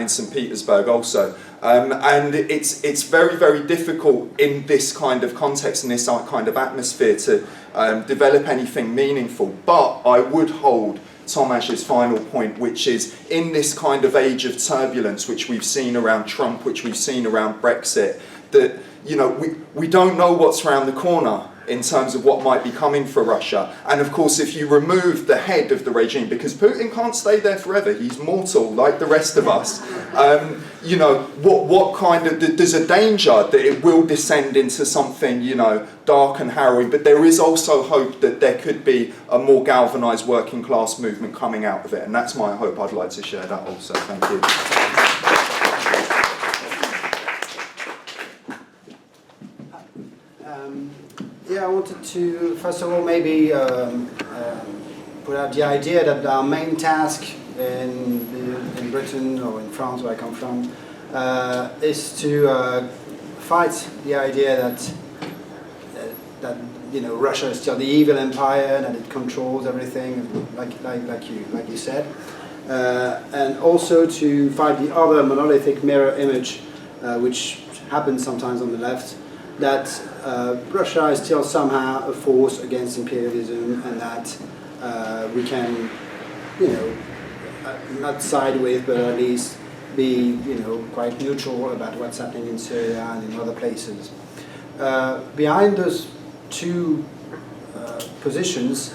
in St. Petersburg also. And it's very, very difficult in this kind of context, in this kind of atmosphere, to develop anything meaningful. But I would hold Tomas's final point, which is in this kind of age of turbulence, which we've seen around Trump, which we've seen around Brexit, that, you know, we don't know what's around the corner in terms of what might be coming for Russia. And of course, if you remove the head of the regime, because Putin can't stay there forever, he's mortal like the rest of us, you know, what kind of, there's a danger that it will descend into something, you know, dark and harrowing, but there is also hope that there could be a more galvanised working class movement coming out of it, and that's my hope. I'd like to share that also. Thank you. Yeah, I wanted to, first of all, maybe put out the idea that our main task in Britain or in France, where I come from, is to fight the idea that you know, Russia is still the evil empire, that it controls everything, like you said, and also to fight the other monolithic mirror image, which happens sometimes on the left, that Russia is still somehow a force against imperialism, and that we can, you know, not side with, but at least be, quite neutral about what's happening in Syria and in other places. Behind those two positions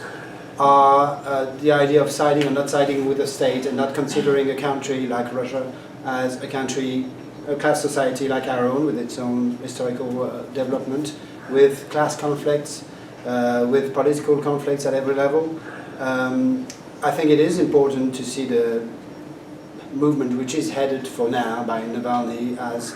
are the idea of siding or not siding with the state and not considering a country like Russia as a class society like our own, with its own historical development, with class conflicts, with political conflicts at every level. I think it is important to see the movement which is headed for now by Navalny as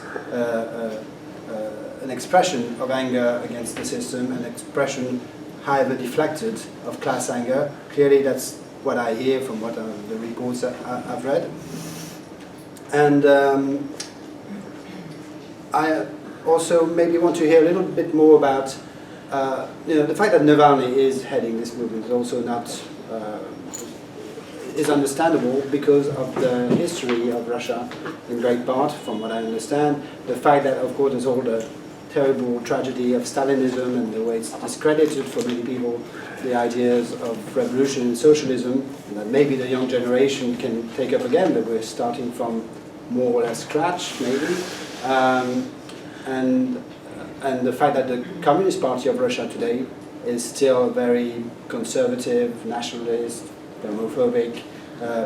an expression of anger against the system, an expression, however deflected, of class anger. Clearly that's what I hear from what the reports that I've read. And I also maybe want to hear a little bit more about the fact that Navalny is heading this movement is also not is understandable because of the history of Russia, in great part, from what I understand. The fact that, of course, there's all the terrible tragedy of Stalinism and the way it's discredited for many people, the ideas of revolution and socialism, that maybe the young generation can take up again, but we're starting from more or less scratch, maybe. And the fact that the Communist Party of Russia today is still a very conservative, nationalist, homophobic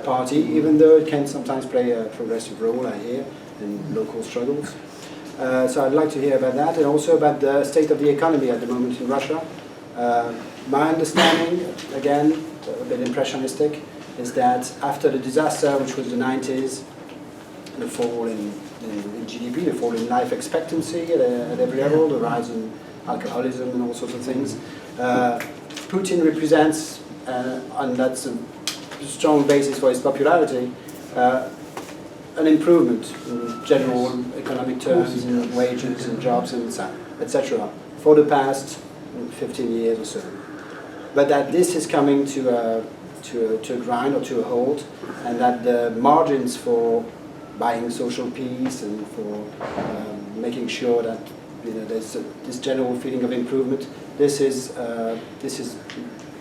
party, even though it can sometimes play a progressive role, I hear, in local struggles. So I'd like to hear about that, and also about the state of the economy at the moment in Russia. My understanding, again, a bit impressionistic, is that after the disaster, which was the 90s, the fall in GDP, the fall in life expectancy at every level, the rise in alcoholism and all sorts of things, Putin represents, and that's a strong basis for his popularity, an improvement in general economic terms, in wages and jobs and etc. for the past 15 years or so. But that this is coming to a grind or to a halt, and that the margins for buying social peace and for making sure that there's this general feeling of improvement, this is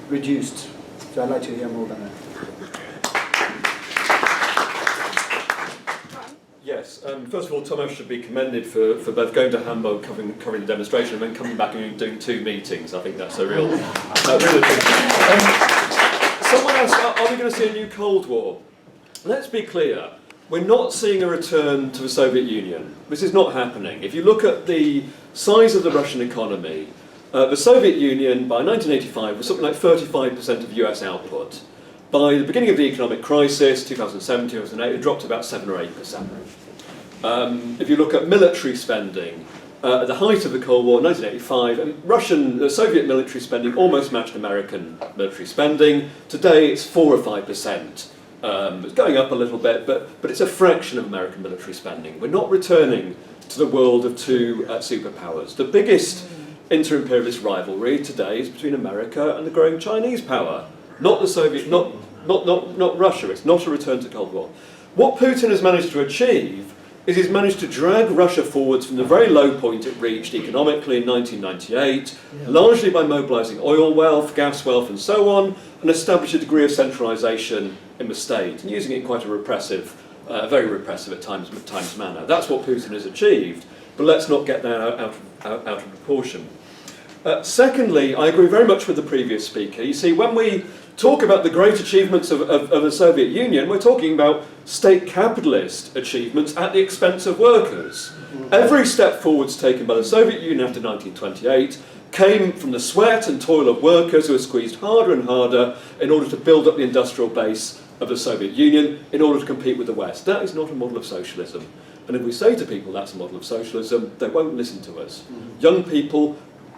reduced. So I'd like to hear more about that. Yes, first of all, Tomas should be commended for both going to Hamburg, covering the demonstration, and then coming back and doing 2 meetings. I think that's a real achievement. Someone asked, are we going to see a new Cold War? Let's be clear. We're not seeing a return to the Soviet Union. This is not happening. If you look at the size of the Russian economy, the Soviet Union by 1985 was something like 35% of US output. By the beginning of the economic crisis, 2007, 2008, it dropped to about 7 or 8%. If you look at military spending, at the height of the Cold War, 1985, Soviet military spending almost matched American military spending. Today it's 4 or 5%. It's going up a little bit, but it's a fraction of American military spending. We're not returning to the world of 2 superpowers. The biggest inter-imperialist rivalry today is between America and the growing Chinese power, not the Soviet, not Russia. It's not a return to Cold War. What Putin has managed to achieve is he's managed to drag Russia forwards from the very low point it reached economically in 1998, largely by mobilising oil wealth, gas wealth and so on, and establish a degree of centralisation in the state, and using it in quite a repressive, very repressive at times manner. That's what Putin has achieved, but let's not get that out of proportion. Secondly, I agree very much with the previous speaker. You see, when we talk about the great achievements of the Soviet Union, we're talking about state capitalist achievements at the expense of workers. Every step forwards taken by the Soviet Union after 1928 came from the sweat and toil of workers who were squeezed harder and harder in order to build up the industrial base of the Soviet Union in order to compete with the West. That is not a model of socialism. And if we say to people that's a model of socialism, they won't listen to us. Young people,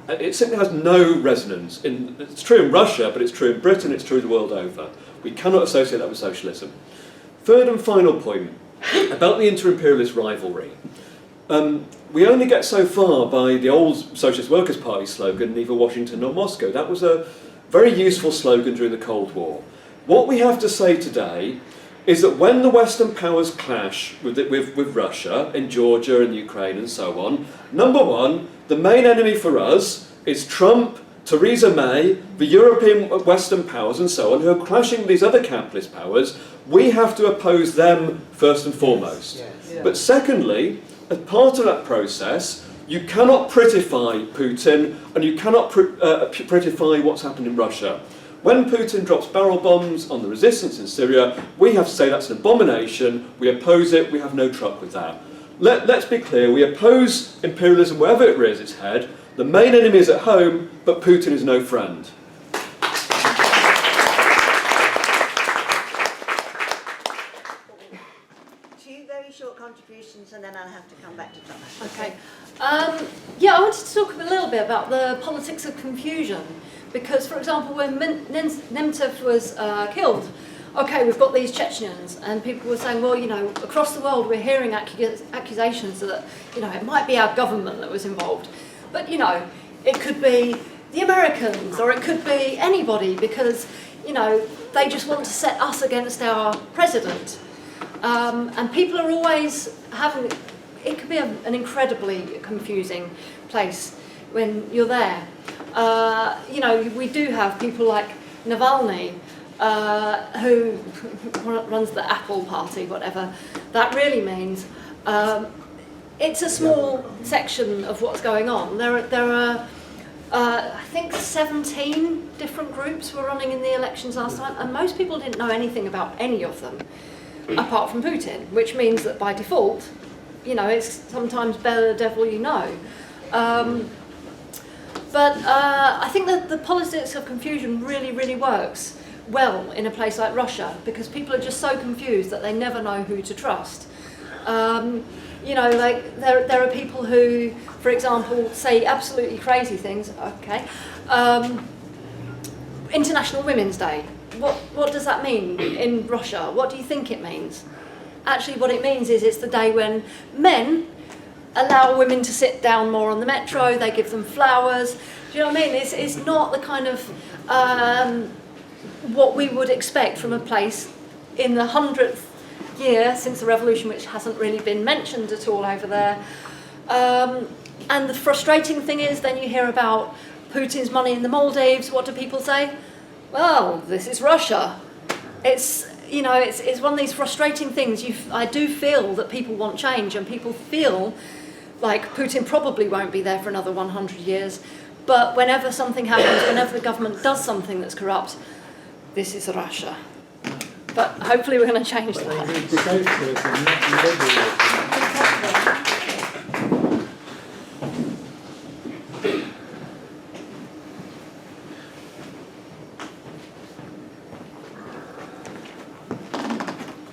it simply has no resonance. It's true in Russia, but it's true in Britain, it's true the world over. We cannot associate that with socialism. Third and final point, about the inter-imperialist rivalry. We only get so far by the old Socialist Workers' Party slogan, neither Washington nor Moscow. That was a very useful slogan during the Cold War. What we have to say today is that when the Western powers clash with Russia in Georgia and Ukraine and so on, number one, the main enemy for us is Trump Theresa May, the European Western powers and so on, who are clashing with these other capitalist powers, we have to oppose them first and foremost. Yes. But secondly, as part of that process, you cannot prettify Putin and you cannot prettify what's happened in Russia. When Putin drops barrel bombs on the resistance in Syria, we have to say that's an abomination, we oppose it, we have no truck with that. Let's be clear, we oppose imperialism wherever it rears its head. The main enemy is at home, but Putin is no friend. Two very short contributions and then I'll have to come back to Thomas. Okay. Yeah, I wanted to talk a little bit about the politics of confusion. Because, for example, when Nemtsov was killed, okay, we've got these Chechens, and people were saying, well, you know, across the world we're hearing accusations that, you know, it might be our government that was involved. But, you know, it could be the Americans, or it could be anybody, because, you know, they just want to set us against our president. And people are always having, it could be an incredibly confusing place when you're there. You know, we do have people like Navalny, who runs the Apple Party, whatever that really means. It's a small section of what's going on. There are I think 17 different groups were running in the elections last time, and most people didn't know anything about any of them, apart from Putin, which means that by default, you know, it's sometimes better the devil you know. But I think that the politics of confusion really, really works well in a place like Russia, because people are just so confused that they never know who to trust. You know, like there are people who, for example, say absolutely crazy things. Okay, International Women's Day. What does that mean in Russia? What do you think it means? Actually, what it means is it's the day when men allow women to sit down more on the metro, they give them flowers. Do you know what I mean? It's not the kind of what we would expect from a place in the 100th year since the revolution, which hasn't really been mentioned at all over there. And the frustrating thing is then you hear about Putin's money in the Maldives. What do people say? Well, this is Russia. It's, you know, it's one of these frustrating things. I do feel that people want change, and people feel like Putin probably won't be there for another 100 years. But whenever something happens, whenever the government does something that's corrupt, this is Russia. But hopefully we're going to change that.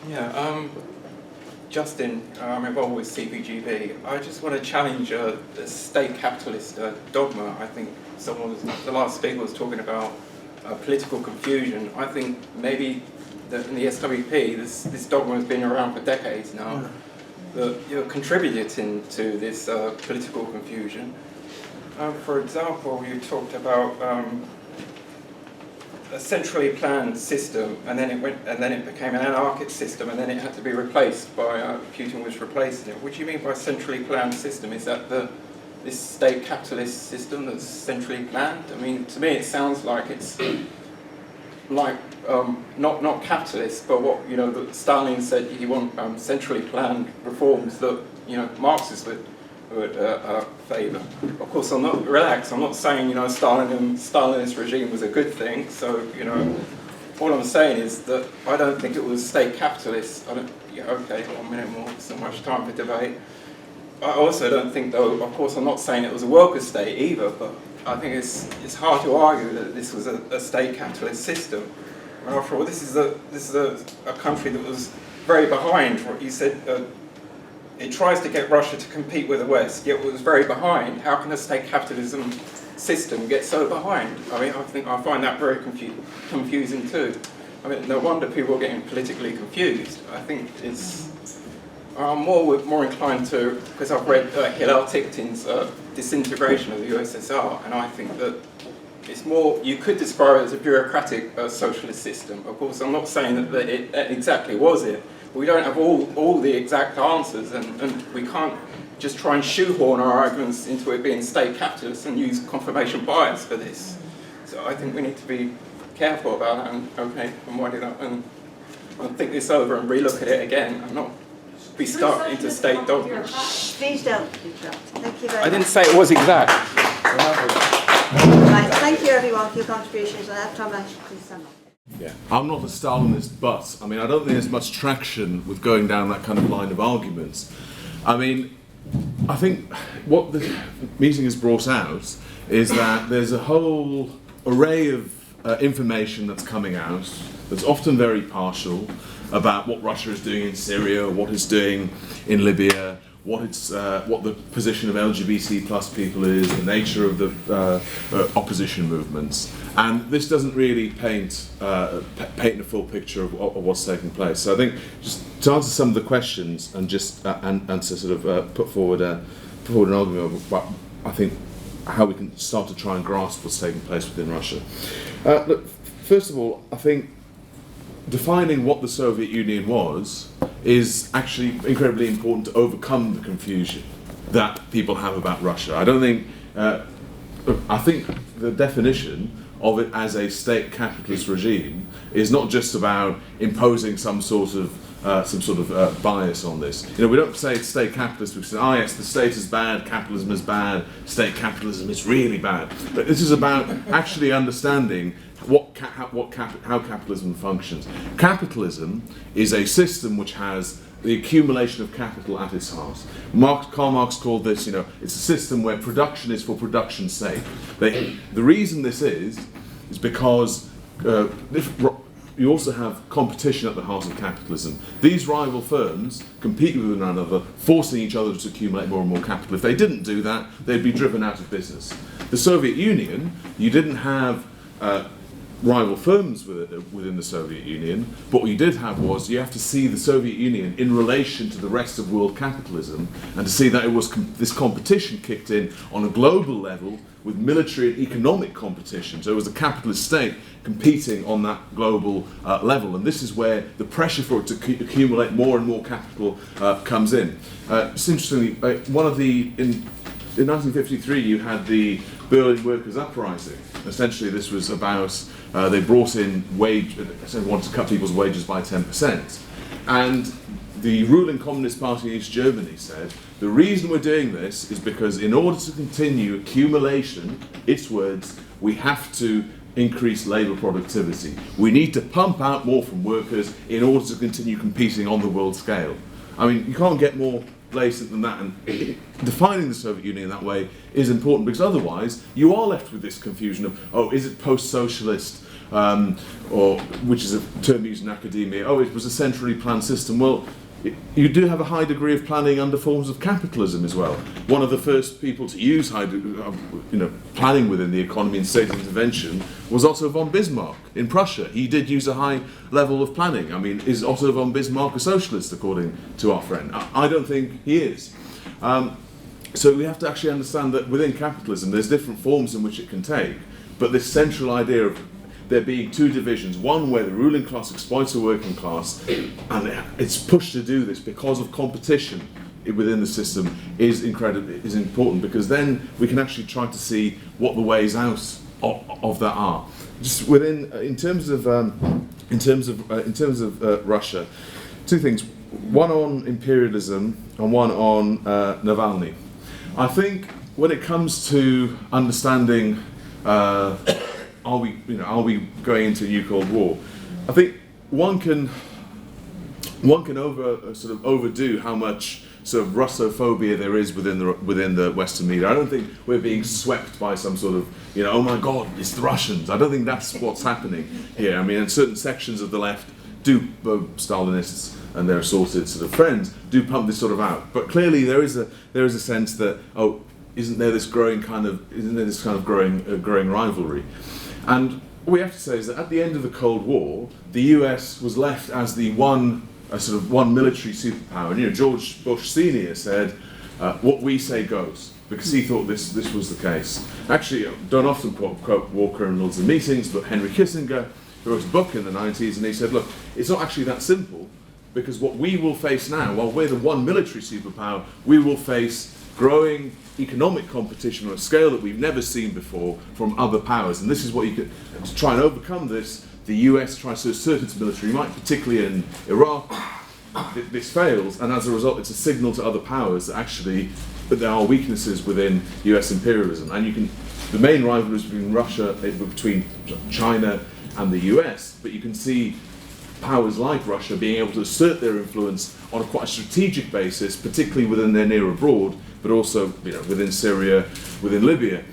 Yeah, Justin, I'm involved with CPGB. I just want to challenge the state capitalist dogma. I think the last speaker was talking about political confusion. I think maybe in the SWP, this dogma has been around for decades now. That you're contributing to this political confusion. For example, you talked about a centrally planned system, and then it became an anarchist system, and then it had to be replaced by Putin was replacing it. What do you mean by centrally planned system? Is that this state capitalist system that's centrally planned? I mean, to me, it sounds like it's like not capitalist, but what that Stalin said he want centrally planned reforms that Marxists would favour. Of course, I'm not relaxed. I'm not saying Stalinist regime was a good thing. So all I'm saying is that I don't think it was state capitalist. I don't. Yeah, okay, 1 minute more. So much time for debate. I also don't think, though. Of course, I'm not saying it was a worker state either. But I think it's hard to argue that this was a state capitalist system. And after all, this is a country that was very behind. You said. It tries to get Russia to compete with the West, yet it was very behind. How can a state capitalism system get so behind? I mean, I find that very confusing too. I mean, no wonder people are getting politically confused. I think I'm more inclined to, because I've read Hillel Ticktin's Disintegration of the USSR, and I think that it's more, you could describe it as a bureaucratic socialist system. Of course, I'm not saying that it exactly was it, We don't have all the exact answers, and we can't just try and shoehorn our arguments into it being state capitalist and use confirmation bias for this. So I think we need to be careful about that and wind it up and think this over and relook at it again and not be stuck into state dogma. Please don't interrupt. Thank you very much. I didn't say it was exact. Right, thank you everyone for your contributions. I have Tomas, please sum up. Yeah, I'm not a Stalinist, but I mean, I don't think there's much traction with going down that kind of line of arguments. I mean, I think what the meeting has brought out is that there's a whole array of information that's coming out that's often very partial about what Russia is doing in Syria, what it's doing in Libya, what the position of LGBT plus people is, the nature of the opposition movements, and this doesn't really paint a full picture of what's taking place. So I think just to answer some of the questions and just and to sort of put forward an argument of what I think how we can start to try and grasp what's taking place within Russia. Look, first of all, I think defining what the Soviet Union was is actually incredibly important to overcome the confusion that people have about Russia. I think the definition of it as a state capitalist regime is not just about imposing some sort of bias on this. You know, we don't say it's state capitalist. We say, oh yes, the state is bad, capitalism is bad, state capitalism is really bad. But this is about actually understanding how capitalism functions. Capitalism is a system which has the accumulation of capital at its heart. Karl Marx called this, you know, it's a system where production is for production's sake. The reason this is because you also have competition at the heart of capitalism. These rival firms compete with one another, forcing each other to accumulate more and more capital. If they didn't do that, they'd be driven out of business. The Soviet Union, you didn't have rival firms within the Soviet Union, but what you did have was you have to see the Soviet Union in relation to the rest of world capitalism, and to see that it was this competition kicked in on a global level with military and economic competition. So it was a capitalist state competing on that global level, and this is where the pressure for it to accumulate more and more capital comes in. Just interestingly, in 1953 you had the Berlin Workers' Uprising. Essentially this was about, they brought in they wanted to cut people's wages by 10%. And the ruling Communist Party in East Germany said, the reason we're doing this is because in order to continue accumulation, its words, we have to increase labour productivity. We need to pump out more from workers in order to continue competing on the world scale. I mean, you can't get more blatant than that, and defining the Soviet Union in that way is important, because otherwise you are left with this confusion of, oh, is it post-socialist, or which is a term used in academia, oh, it was a centrally planned system. Well, you do have a high degree of planning under forms of capitalism as well. One of the first people to use planning within the economy and state intervention was Otto von Bismarck in Prussia. He did use a high level of planning. I mean, is Otto von Bismarck a socialist, according to our friend? I don't think he is. So we have to actually understand that within capitalism there's different forms in which it can take, but this central idea of there being two divisions, one where the ruling class exploits the working class, and it's pushed to do this because of competition within the system, is important, because then we can actually try to see what the ways out of that are. Just in terms of Russia, two things: one on imperialism and one on Navalny. I think when it comes to understanding. Are we going into a new Cold War? I think one can overdo how much sort of Russophobia there is within the Western media. I don't think we're being swept by some sort of, oh my God, it's the Russians. I don't think that's what's happening here. I mean, and certain sections of the left Stalinists and their assorted sort of friends do pump this sort of out. But clearly there is a sense that, oh, isn't there this growing kind of growing rivalry? And what we have to say is that at the end of the Cold War, the US was left as the one military superpower. And George Bush Sr. said, "What we say goes," because he thought this was the case. Actually, I don't often quote war criminals in meetings, but Henry Kissinger, who wrote a book in the 90s, and he said, "Look, it's not actually that simple. because what we will face now, while we're the one military superpower, we will face growing economic competition on a scale that we've never seen before from other powers. And this is what you could, to try and overcome this, the US tries to assert its military might, particularly in Iraq. This fails, and as a result, it's a signal to other powers that actually there are weaknesses within US imperialism. And the main rivalry between Russia, between China and the US, but you can see powers like Russia being able to assert their influence on quite a strategic basis, particularly within their near abroad, but also within Syria, within Libya.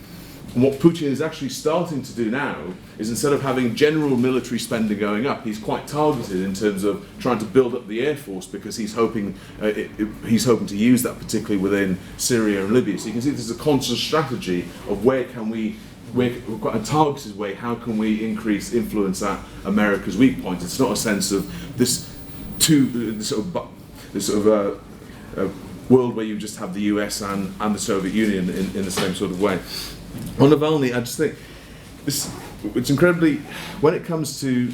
And what Putin is actually starting to do now is, instead of having general military spending going up, he's quite targeted in terms of trying to build up the air force, because he's hoping to use that particularly within Syria and Libya. So you can see this is a constant strategy of quite a targeted way, how can we increase influence at America's weak point. It's not a sense of this world where you just have the US and the Soviet Union in the same sort of way. On Navalny, I just think it's incredibly, when it comes to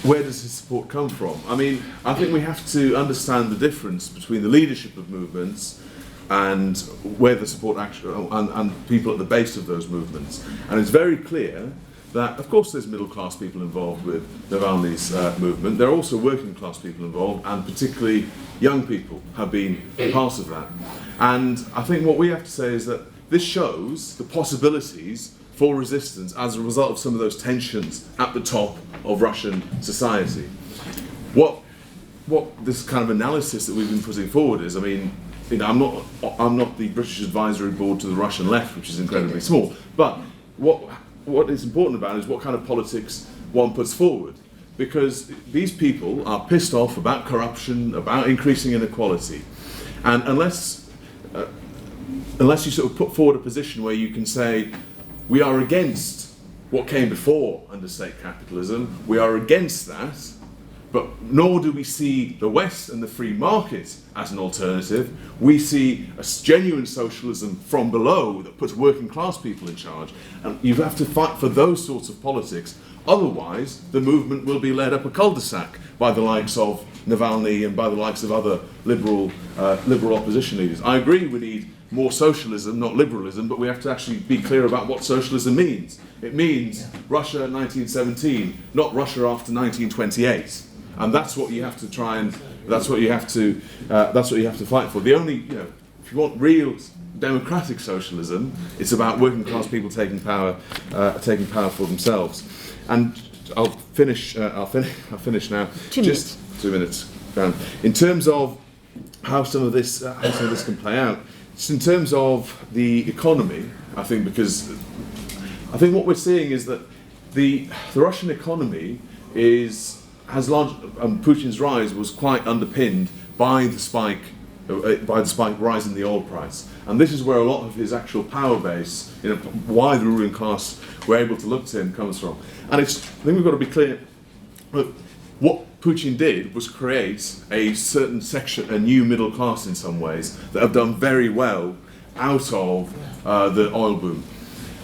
where does his support come from, I mean, I think we have to understand the difference between the leadership of movements and where the support actually, and people at the base of those movements. And it's very clear that, of course, there's middle class people involved with Navalny's movement. There are also working class people involved, and particularly young people have been part of that. And I think what we have to say is that this shows the possibilities for resistance as a result of some of those tensions at the top of Russian society. What this kind of analysis that we've been putting forward is, I mean, I'm not the British advisory board to the Russian left, which is incredibly small, but what is important about it is what kind of politics one puts forward. Because these people are pissed off about corruption, about increasing inequality. And unless you sort of put forward a position where you can say, we are against what came before under state capitalism, we are against that, but nor do we see the West and the free market as an alternative. We see a genuine socialism from below that puts working class people in charge. And you have to fight for those sorts of politics. Otherwise, the movement will be led up a cul-de-sac by the likes of Navalny and by the likes of other liberal opposition leaders. I agree we need more socialism, not liberalism, but we have to actually be clear about what socialism means. It means Russia 1917, not Russia after 1928. And that's what you have to try and that's what you have to fight for. The only, if you want real democratic socialism, it's about working class people taking power for themselves. And I'll finish now. 2 minutes. 2 minutes. In terms of how some of this can play out, just in terms of the economy, I think what we're seeing is that the Russian economy Putin's rise was quite underpinned by the spike rise in the oil price, and this is where a lot of his actual power base, why the ruling class were able to look to him, comes from. And I think we've got to be clear. Look, what Putin did was create a certain section, a new middle class in some ways, that have done very well out of the oil boom.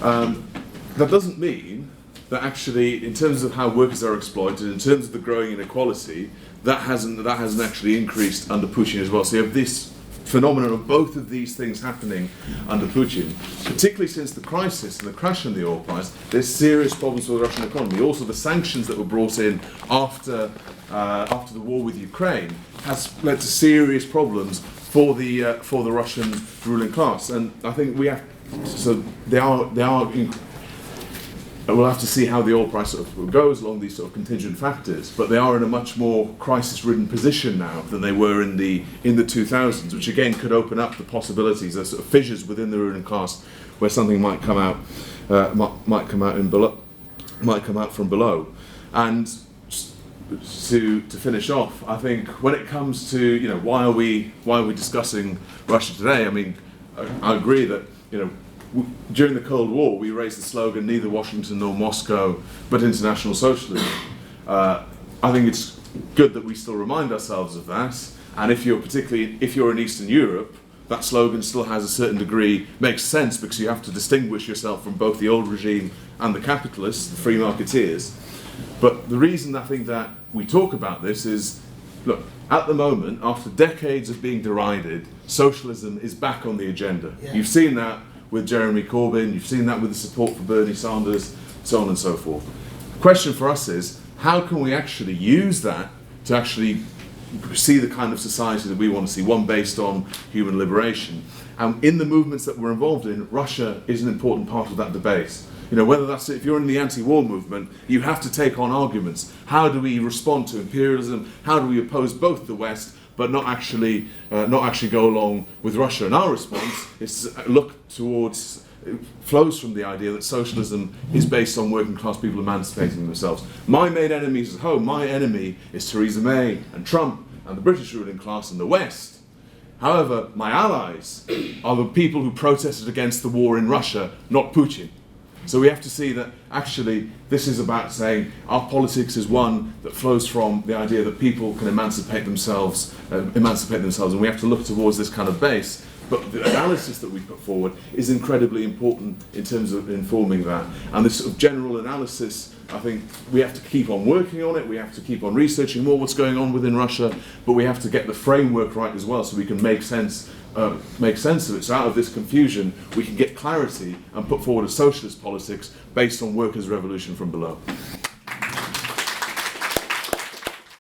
That doesn't mean that actually, in terms of how workers are exploited, in terms of the growing inequality, that hasn't actually increased under Putin as well. So you have this phenomenon of both of these things happening under Putin, particularly since the crisis and the crash in the oil price. There's serious problems for the Russian economy. Also, the sanctions that were brought in after the war with Ukraine has led to serious problems for the Russian ruling class. And I think we'll have to see how the oil price sort of goes along these sort of contingent factors, but they are in a much more crisis-ridden position now than they were in the 2000s, which again could open up the possibilities of sort of fissures within the ruling class, where something might come out from below. And to finish off, I think when it comes to why are we discussing Russia today? I mean, I agree that during the Cold War, we raised the slogan, neither Washington nor Moscow, but international socialism. I think it's good that we still remind ourselves of that. And if you're in Eastern Europe, that slogan still has a certain degree, makes sense, because you have to distinguish yourself from both the old regime and the capitalists, the free marketeers. But the reason I think that we talk about this is, look, at the moment, after decades of being derided, socialism is back on the agenda. Yeah. You've seen that with Jeremy Corbyn, you've seen that with the support for Bernie Sanders, so on and so forth. The question for us is, how can we actually use that to actually see the kind of society that we want to see, one based on human liberation? And in the movements that we're involved in, Russia is an important part of that debate. You know, whether that's, if you're in the anti-war movement, you have to take on arguments. How do we respond to imperialism? How do we oppose both the West, but not actually go along with Russia? And our response is to look towards, it flows from the idea that socialism is based on working class people emancipating themselves. My main enemies at home, my enemy is Theresa May and Trump and the British ruling class and the West. However, my allies are the people who protested against the war in Russia, not Putin. So we have to see that actually this is about saying our politics is one that flows from the idea that people can emancipate themselves, and we have to look towards this kind of base. But the analysis that we put forward is incredibly important in terms of informing that. And this sort of general analysis, I think we have to keep on working on it, we have to keep on researching more what's going on within Russia, but we have to get the framework right as well so we can make sense of it. So out of this confusion, we can get clarity and put forward a socialist politics based on workers' revolution from below.